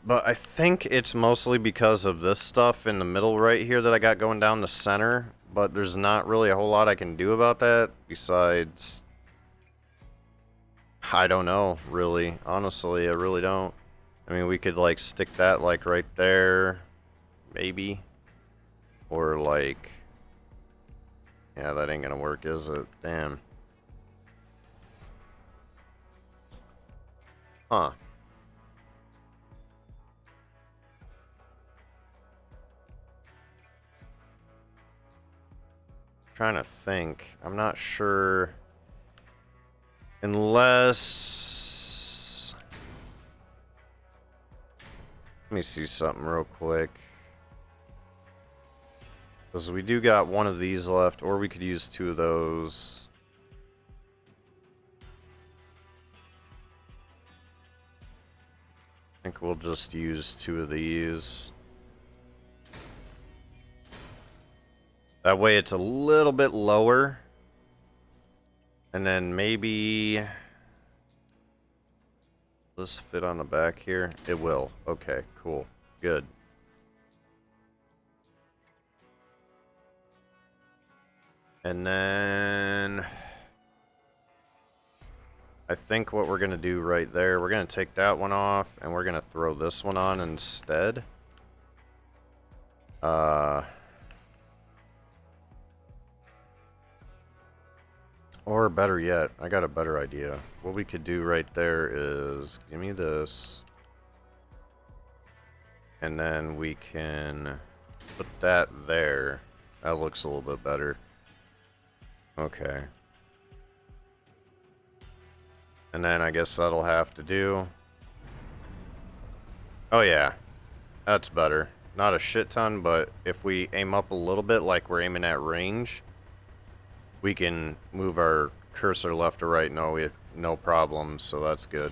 But I think it's mostly because of this stuff in the middle right here that I got going down the center. But there's not really a whole lot I can do about that. Besides... I don't know, really. Honestly, I really don't. I mean, we could, like, stick that, like, right there. Maybe. Or, like... Yeah, that ain't gonna work, is it? Damn. Huh. Trying to think. I'm not sure. Unless... Let me see something real quick. Because we do got one of these left, or we could use two of those. I think we'll just use two of these. That way it's a little bit lower. And then maybe... Does this fit on the back here? It will. Okay, cool. Good. And then... I think what we're going to do right there, we're going to take that one off, and we're going to throw this one on instead. Or better yet, I got a better idea. What we could do right there is, give me this. And then we can put that there. That looks a little bit better. Okay. And then I guess that'll have to do. Oh yeah, that's better. Not a shit ton, but if we aim up a little bit like we're aiming at range, we can move our cursor left or right, no problem, so that's good.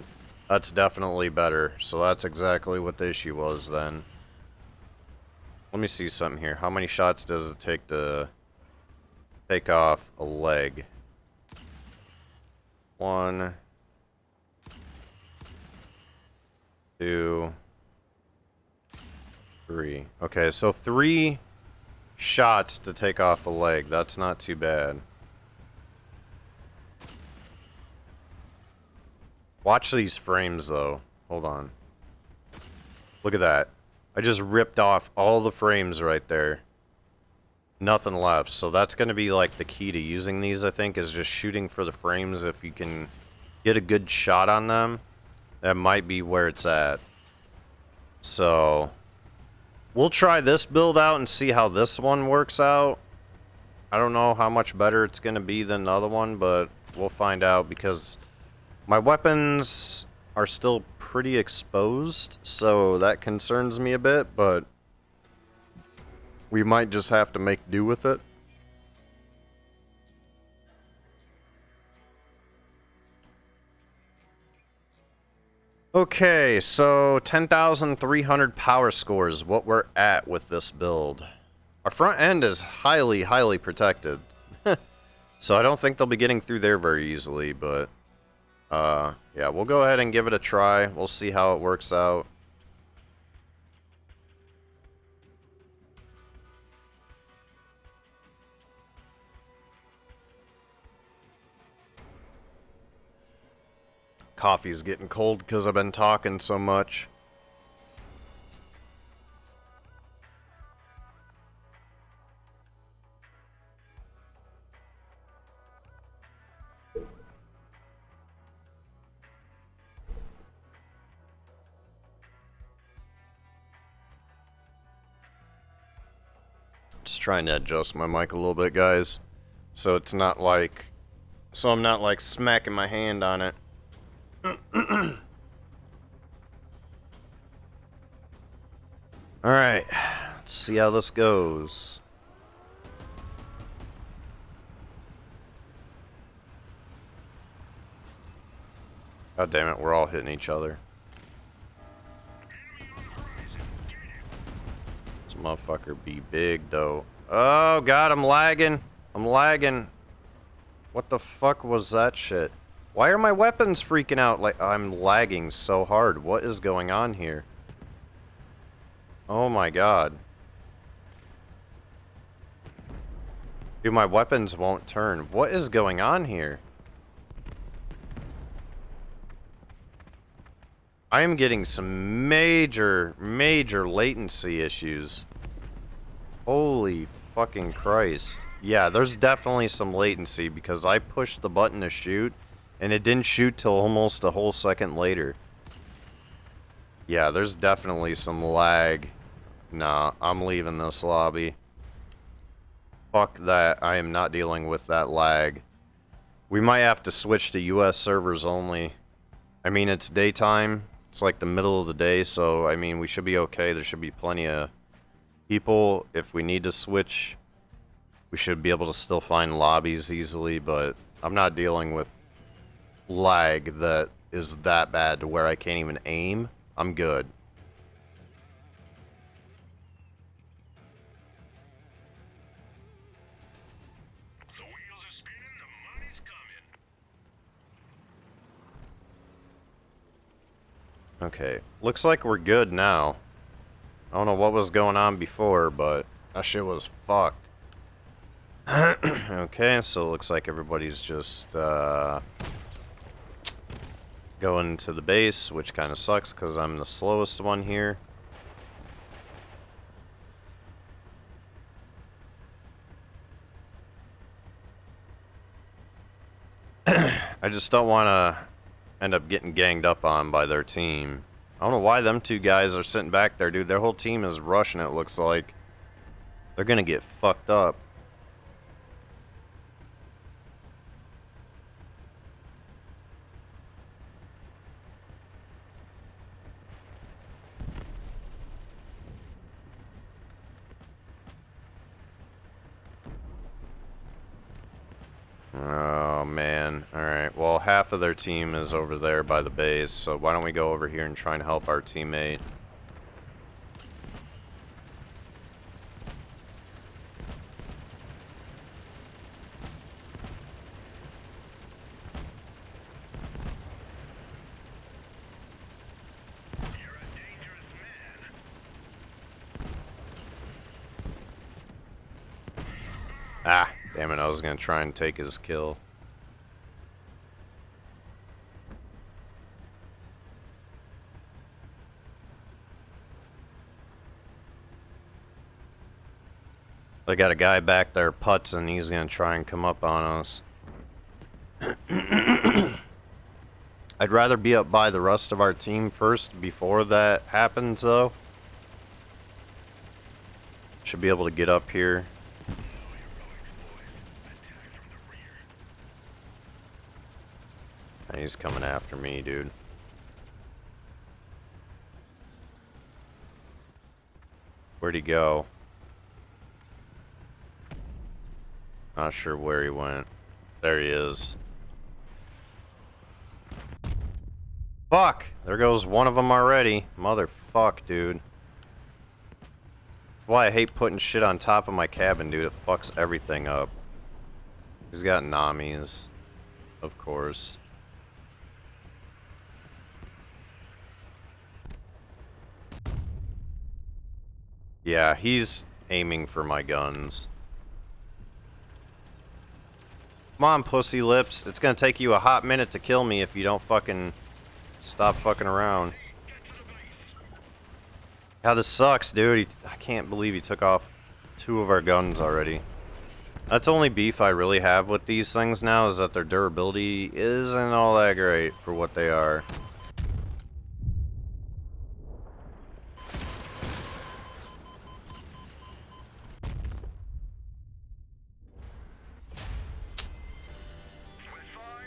That's definitely better, so that's exactly what the issue was then. Let me see something here. How many shots does it take to take off a leg? 1, 2, 3. Okay, so 3 shots to take off a leg. That's not too bad. Watch these frames, though. Hold on. Look at that. I just ripped off all the frames right there. Nothing left. So that's going to be, like, the key to using these, I think, is just shooting for the frames. If you can get a good shot on them, that might be where it's at. So, we'll try this build out and see how this one works out. I don't know how much better it's going to be than the other one, but we'll find out because... My weapons are still pretty exposed, so that concerns me a bit, but we might just have to make do with it. Okay, so 10,300 power scores, what we're at with this build. Our front end is highly, highly protected. So I don't think they'll be getting through there very easily, but... yeah, Yeah, we'll go ahead and give it a try. We'll see how it works out. Coffee's getting cold because I've been talking so much. Just trying to adjust my mic a little bit, guys. So it's not like... So I'm not like smacking my hand on it. Alright. Let's see how this goes. God damn it, we're all hitting each other. This motherfucker be big, though. Oh, God, I'm lagging. I'm lagging. What the fuck was that shit? Why are my weapons freaking out? Like, I'm lagging so hard. What is going on here? Oh my God. Dude, my weapons won't turn. What is going on here? I am getting some major latency issues. Holy fucking Christ. Yeah, there's definitely some latency because I pushed the button to shoot and it didn't shoot till almost a whole second later. Yeah, there's definitely some lag. Nah, I'm leaving this lobby. Fuck that. I am not dealing with that lag. We might have to switch to US servers only. I mean, it's daytime. It's like the middle of the day, so I mean, we should be okay. There should be plenty of people. If we need to switch, we should be able to still find lobbies easily, but I'm not dealing with lag that is that bad to where I can't even aim. I'm good. The wheels are spinning, the money's coming. Okay, looks like we're good now. I don't know what was going on before, but that shit was fucked. Okay, so it looks like everybody's just going to the base, which kind of sucks because I'm the slowest one here. I just don't want to end up getting ganged up on by their team. I don't know why them two guys are sitting back there, dude. Their whole team is rushing, it looks like. They're gonna get fucked up. Oh, man. Alright, well, half of their team is over there by the base, so why don't we go over here and try and help our teammate? You're a dangerous man. Ah, damn it, I was gonna try and take his kill. They got a guy back there putts and he's gonna try and come up on us. I'd rather be up by the rest of our team first before that happens, though. Should be able to get up here. And he's coming after me, dude. Where'd he go? Not sure where he went. There he is. Fuck! There goes one of them already. Motherfuck, dude. That's why I hate putting shit on top of my cabin, dude. It fucks everything up. He's got Namis. Of course. Yeah, he's aiming for my guns. Come on, pussy lips. It's gonna take you a hot minute to kill me if you don't fucking stop fucking around. Yeah, this sucks, dude. I can't believe he took off 2 of our guns already. That's the only beef I really have with these things now, is that their durability isn't all that great for what they are.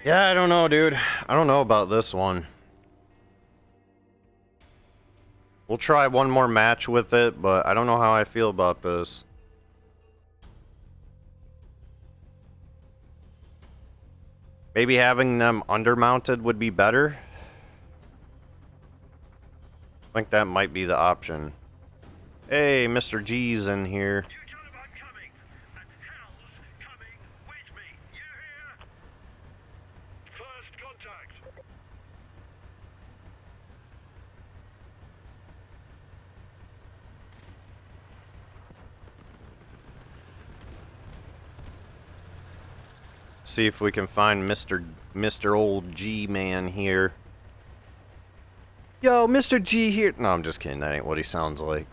Yeah, I don't know, dude. I don't know about this one. We'll try one more match with it, but I don't know how I feel about this. Maybe having them undermounted would be better. I think that might be the option. Hey, Mr. G's in here. First contact. See if we can find Mr. Old G Man here. Yo, Mr. G here. No, I'm just kidding. That ain't what he sounds like.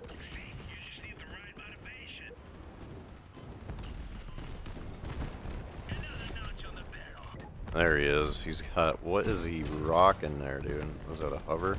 You just need the right motivation. Another notch on the barrel. There he is. He's got. What is he rocking there, dude? Was that a hover?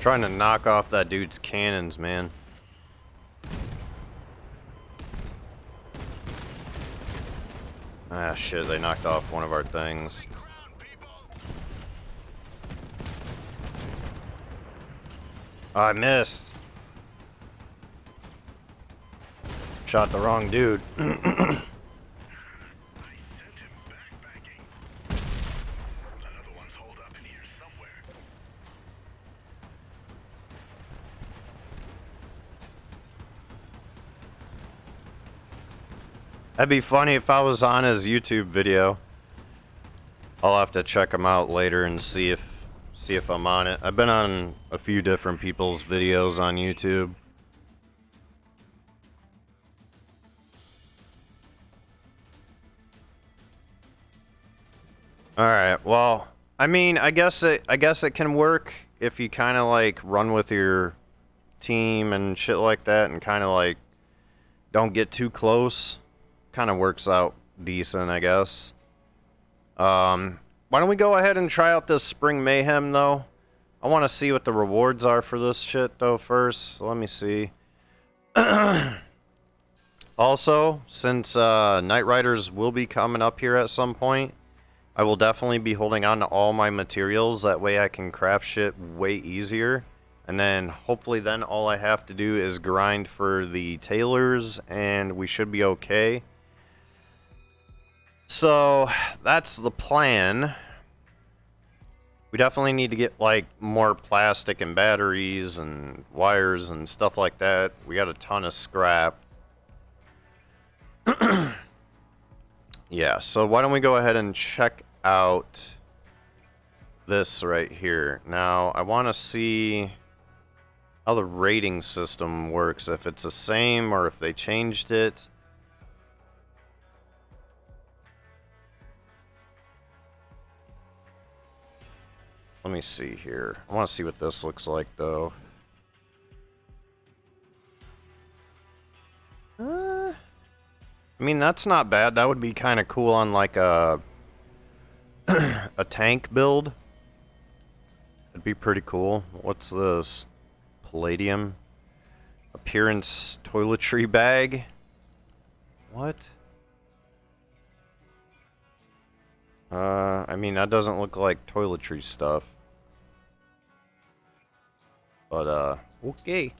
Trying to knock off that dude's cannons, man. Ah, shit, they knocked off one of our things. I missed. Shot the wrong dude. That'd be funny if I was on his YouTube video. I'll have to check him out later and see if I'm on it. I've been on a few different people's videos on YouTube. All right. Well, I mean, I guess it can work if you kind of like run with your team and shit like that, and kind of like don't get too close. Kind of works out decent, I guess. Why don't we go ahead and try out this Spring Mayhem, though? I want to see what the rewards are for this shit, though, first. So let me see. Also, since Night Riders will be coming up here at some point, I will definitely be holding on to all my materials. That way I can craft shit way easier. And then, hopefully then, all I have to do is grind for the tailors, and we should be okay. So, that's the plan. We definitely need to get, like, more plastic and batteries and wires and stuff like that. We got a ton of scrap. Yeah, so why don't we go ahead and check out this right here. Now, I want to see how the rating system works, if it's the same or if they changed it. Let me see here. I want to see what this looks like, though. I mean, that's not bad. That would be kind of cool on, like, a a tank build. It'd be pretty cool. What's this? Palladium. Appearance toiletry bag. What? I mean, that doesn't look like toiletry stuff. But, okay.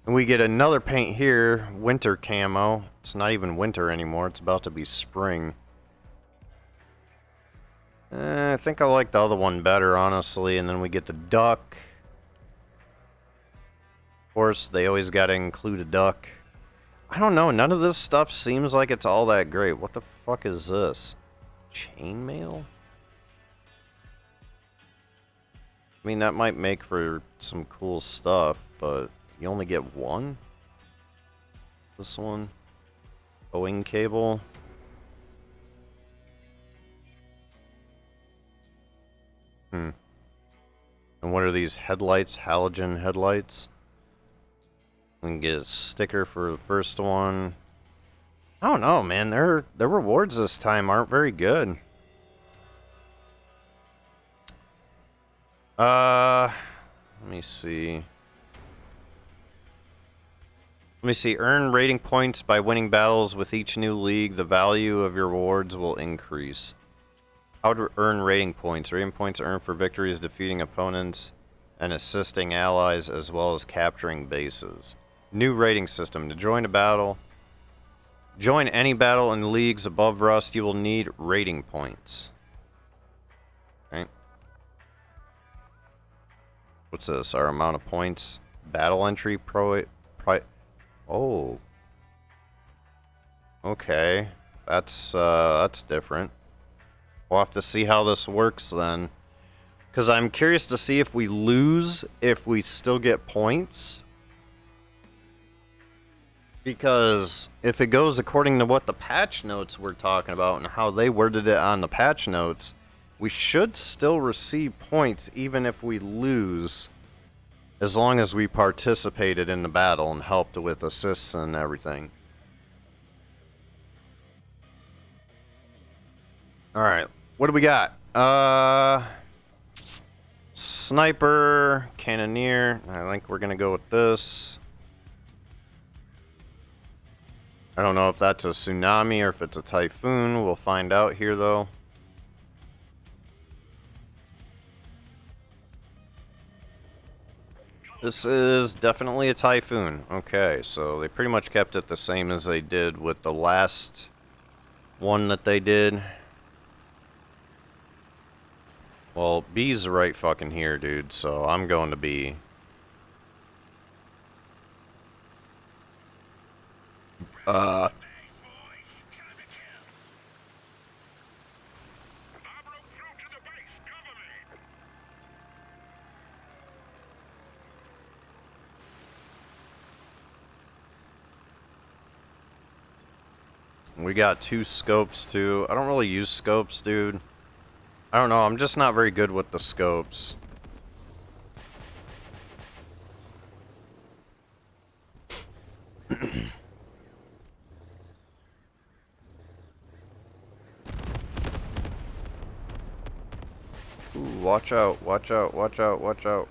And we get another paint here, winter camo. It's not even winter anymore, it's about to be spring. I think I like the other one better, honestly. And then we get the duck. Of course, they always gotta include a duck. I don't know, none of this stuff seems like it's all that great. What the fuck is this? Chainmail? I mean, that might make for some cool stuff, but you only get one? This one? Owing cable? And what are these headlights? Halogen headlights? We can get a sticker for the first one. I don't know, man. Their rewards this time aren't very good. Let me see. Earn rating points by winning battles with each new league. The value of your rewards will increase. How to earn rating points. Rating points earned for victories, defeating opponents, and assisting allies, as well as capturing bases. New rating system. To join a battle, join any battle in leagues above Rust, you will need rating points. Okay. What's this? Our amount of points. Battle entry oh. Okay. That's different. We'll have to see how this works then. Because I'm curious to see if we lose, if we still get points. Because if it goes according to what the patch notes were talking about and how they worded it on the patch notes, we should still receive points even if we lose, as long as we participated in the battle and helped with assists and everything. Alright, what do we got? Sniper, Cannoneer. I think we're gonna go with this. I don't know if that's a tsunami or if it's a typhoon. We'll find out here, though. This is definitely a typhoon. Okay, so they pretty much kept it the same as they did with the last one that they did. Well, B's right fucking here, dude, so I'm going to B. We got 2 scopes, too. I don't really use scopes, dude. I don't know, I'm just not very good with the scopes. Ooh, watch out, watch out, watch out, watch out.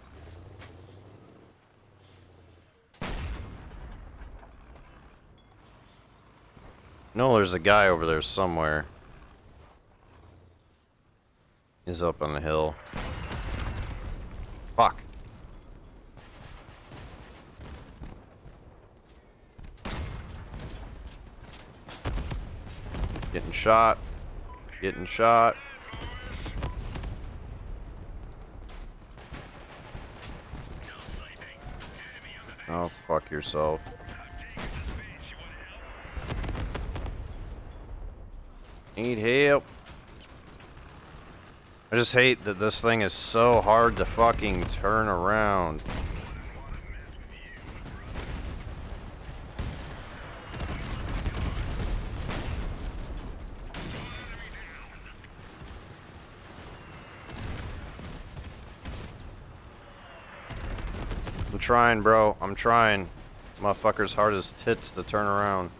No, there's a guy over there somewhere. He's up on the hill. Fuck. Getting shot. Getting shot. Oh, fuck yourself. Need help. I just hate that this thing is so hard to fucking turn around. I'm trying, bro. I'm trying. Motherfucker's hard as tits to turn around.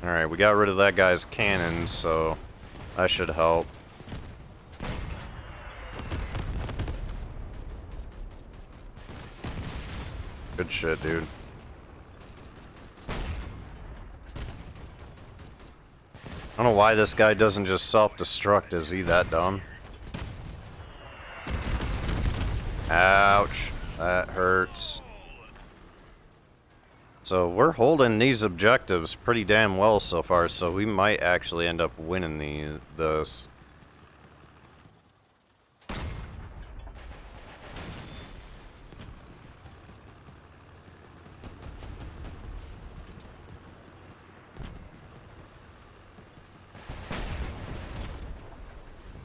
Alright, we got rid of that guy's cannon, so that should help. Good shit, dude. I don't know why this guy doesn't just self-destruct. Is he that dumb? Ouch. That hurts. So we're holding these objectives pretty damn well so far, so we might actually end up winning this.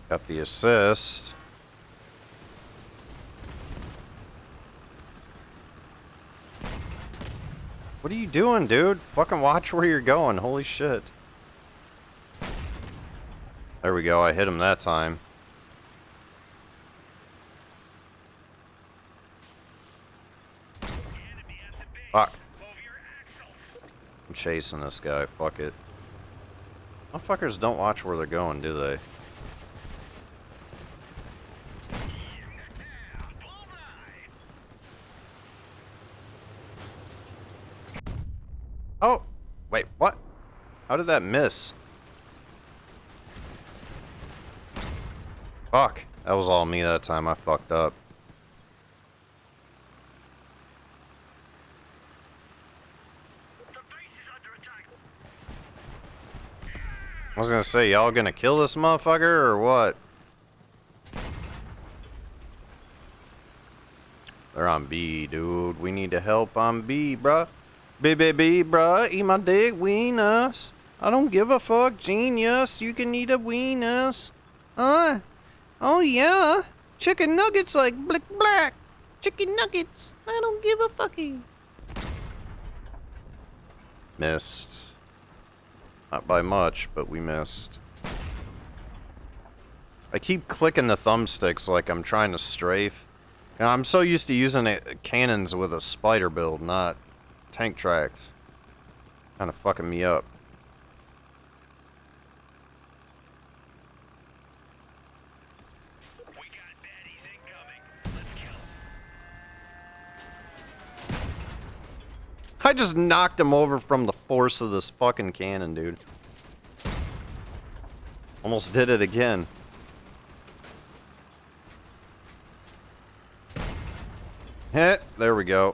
Got the assist. What are you doing, dude? Fucking watch where you're going. Holy shit. There we go. I hit him that time. Fuck. I'm chasing this guy. Fuck it. Motherfuckers don't watch where they're going, do they? Oh! Wait, what? How did that miss? Fuck. That was all me that time. I fucked up. I was gonna say, y'all gonna kill this motherfucker or what? They're on B, dude. We need to help on B, bruh. B, bruh. Eat my dick, weenus. I don't give a fuck, genius. You can eat a weenus. Oh yeah. Chicken nuggets like blick black. Chicken nuggets. I don't give a fucky. Missed. Not by much, but we missed. I keep clicking the thumbsticks like I'm trying to strafe. You know, I'm so used to using cannons with a spider build, not tank tracks. Kind of fucking me up. We got baddies incoming. Let's kill 'em. I just knocked him over from the force of this fucking cannon, dude. Almost did it again. Heh, there we go.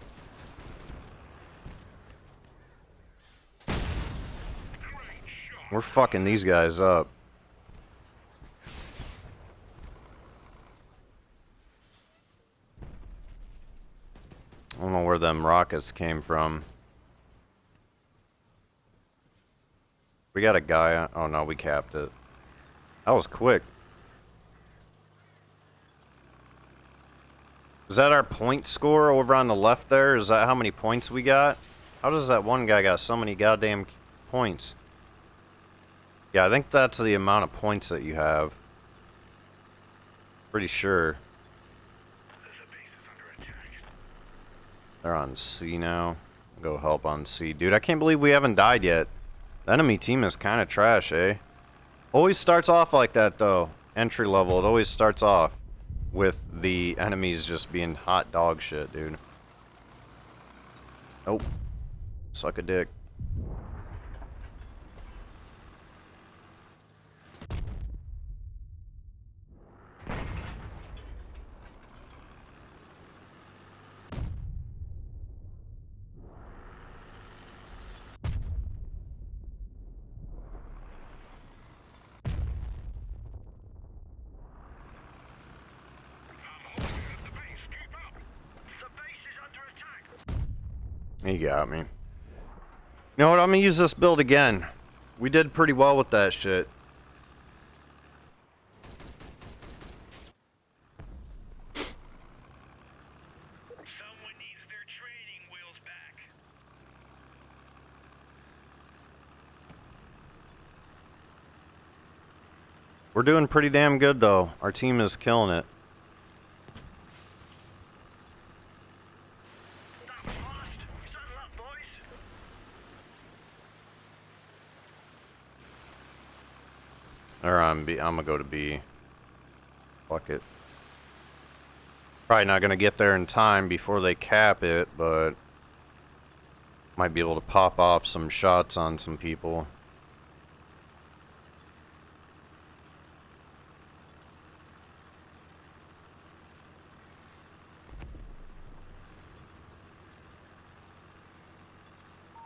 We're fucking these guys up. I don't know where them rockets came from. We got a guy. Oh no, we capped it. That was quick. Is that our point score over on the left there? Is that how many points we got? How does that one guy got so many goddamn points? Yeah, I think that's the amount of points that you have. Pretty sure. The base is under attack. They're on C now. Go help on C. Dude, I can't believe we haven't died yet. The enemy team is kind of trash, eh? Always starts off like that, though. Entry level, it always starts off with the enemies just being hot dog shit, dude. Nope. Suck a dick. I'm holding at the base. Keep up. The base is under attack. He got me. You know what? I'm gonna use this build again. We did pretty well with that shit. Someone needs their training wheels back. We're doing pretty damn good, though. Our team is killing it. That was fast. Settle up, boys. They're on B. I'm gonna go to B. Fuck it. Probably not gonna get there in time before they cap it, but Might be able to pop off some shots on some people.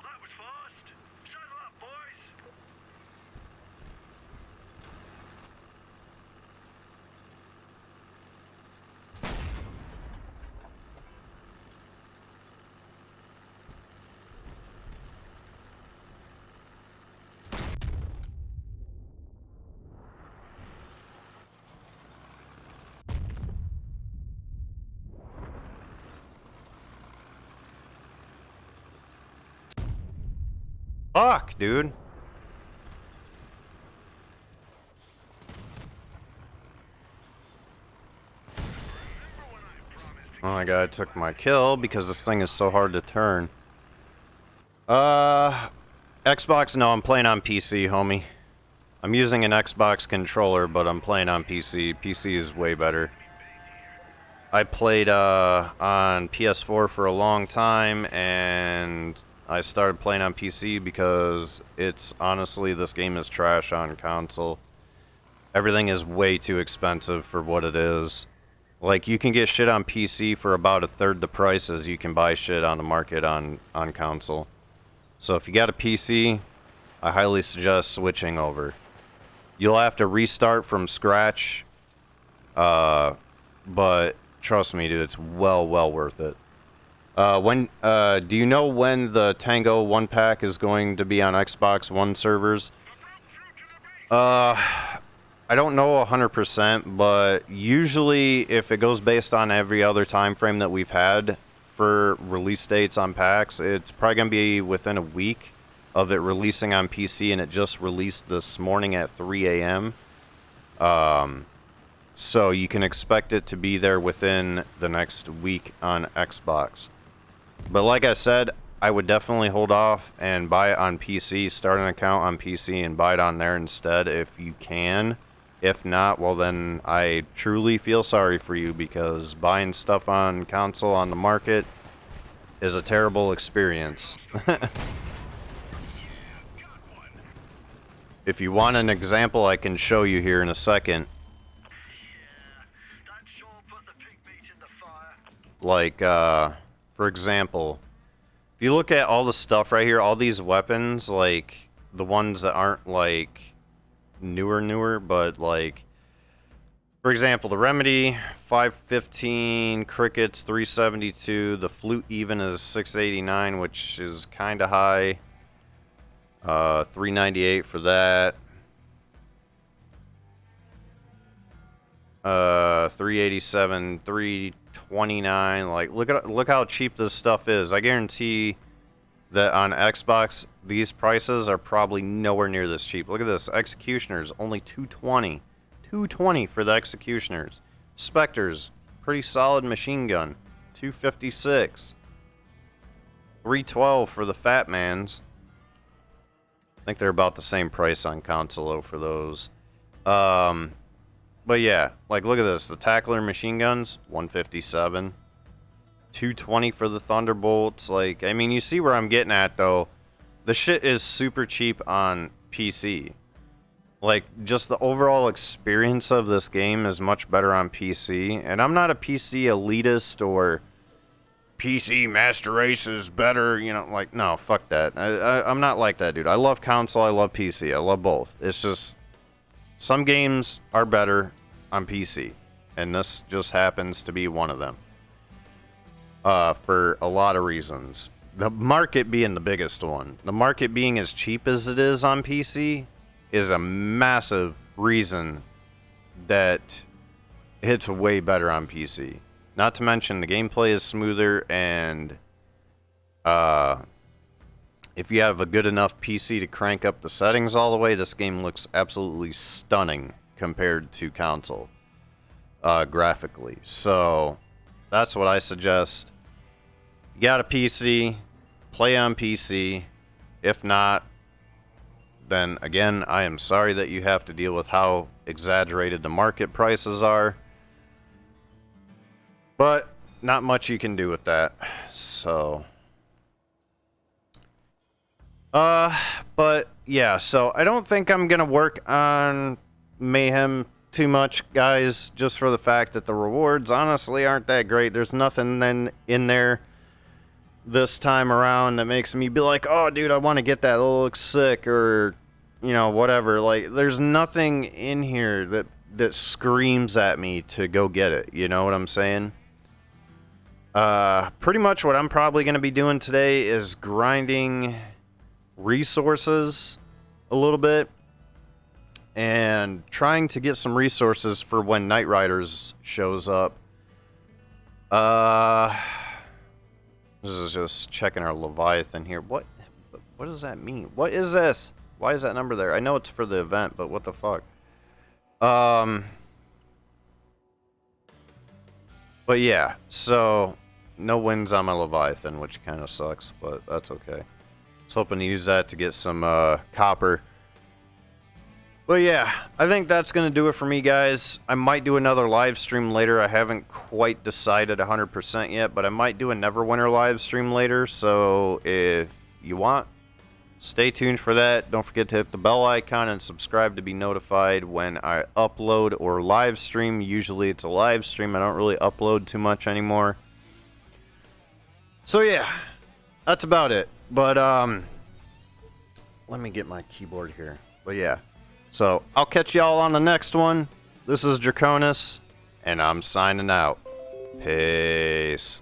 That was fast. Saddle up, boys. Fuck, dude. Oh my god, I took my kill because this thing is so hard to turn. Xbox, no, I'm playing on PC, homie. I'm using an Xbox controller, but I'm playing on PC. PC is way better. I played on PS4 for a long time, and I started playing on PC because it's honestly, this game is trash on console. Everything is way too expensive for what it is. Like, you can get shit on PC for about a third the price as you can buy shit on the market on console. So if you got a PC, I highly suggest switching over. You'll have to restart from scratch, but trust me, dude, it's well worth it. Do you know when the Tango 1-pack is going to be on Xbox One servers? I don't know 100%, but usually if it goes based on every other time frame that we've had for release dates on packs, it's probably going to be within a week of it releasing on PC, and it just released this morning at 3 a.m. So you can expect it to be there within the next week on Xbox. But like I said, I would definitely hold off and buy it on PC, start an account on PC and buy it on there instead if you can. If not, well then I truly feel sorry for you, because buying stuff on console on the market is a terrible experience. If you want an example, I can show you here in a second. That sure put the pig meat in the fire. Like, for example, if you look at all the stuff right here, all these weapons, like, the ones that aren't, like, newer, but, like, for example, the Remedy, 515, Crickets, 372, the Flute even is 689, which is kind of high. 398 for that. 387, 329. Like, look how cheap this stuff is. I guarantee that on Xbox, these prices are probably nowhere near this cheap. Look at this. Executioners, only 220. 220 for the Executioners. Spectres, pretty solid machine gun. 256. 312 for the Fat Mans. I think they're about the same price on console for those. But yeah, like, look at this. The Tackler machine guns, 157. 220 for the Thunderbolts. Like, I mean, you see where I'm getting at, though. The shit is super cheap on PC. Like, just the overall experience of this game is much better on PC. And I'm not a PC elitist or PC Master Race is better, you know, like, no, fuck that. I'm not like that, dude. I love console, I love PC. I love both. It's just, some games are better on PC. And this just happens to be one of them. For a lot of reasons. The market being the biggest one. The market being as cheap as it is on PC is a massive reason that it's way better on PC. Not to mention the gameplay is smoother, and if you have a good enough PC to crank up the settings all the way, this game looks absolutely stunning compared to console graphically. So that's what I suggest. You got a PC, play on PC. If not, then again, I am sorry that you have to deal with how exaggerated the market prices are. But not much you can do with that. So But yeah, so I don't think I'm gonna work on Mayhem too much, guys, just for the fact that the rewards honestly aren't that great. There's nothing then in there this time around that makes me be like, oh, dude, I want to get that. It looks sick, or you know, whatever. Like, there's nothing in here that screams at me to go get it. You know what I'm saying? Pretty much what I'm probably gonna be doing today is grinding resources a little bit and trying to get some resources for when Night Riders shows up. This is just checking our Leviathan here. What does that mean? What is this? Why is that number there? I know it's for the event, but what the fuck? But yeah, so no wins on my Leviathan, which kind of sucks, but that's okay. I was hoping to use that to get some copper. But yeah, I think that's going to do it for me, guys. I might do another live stream later. I haven't quite decided 100% yet, but I might do a Neverwinter live stream later. So if you want, stay tuned for that. Don't forget to hit the bell icon and subscribe to be notified when I upload or live stream. Usually it's a live stream. I don't really upload too much anymore. So yeah, that's about it. But let me get my keyboard here. But yeah. So, I'll catch y'all on the next one. This is Draconis, and I'm signing out. Peace.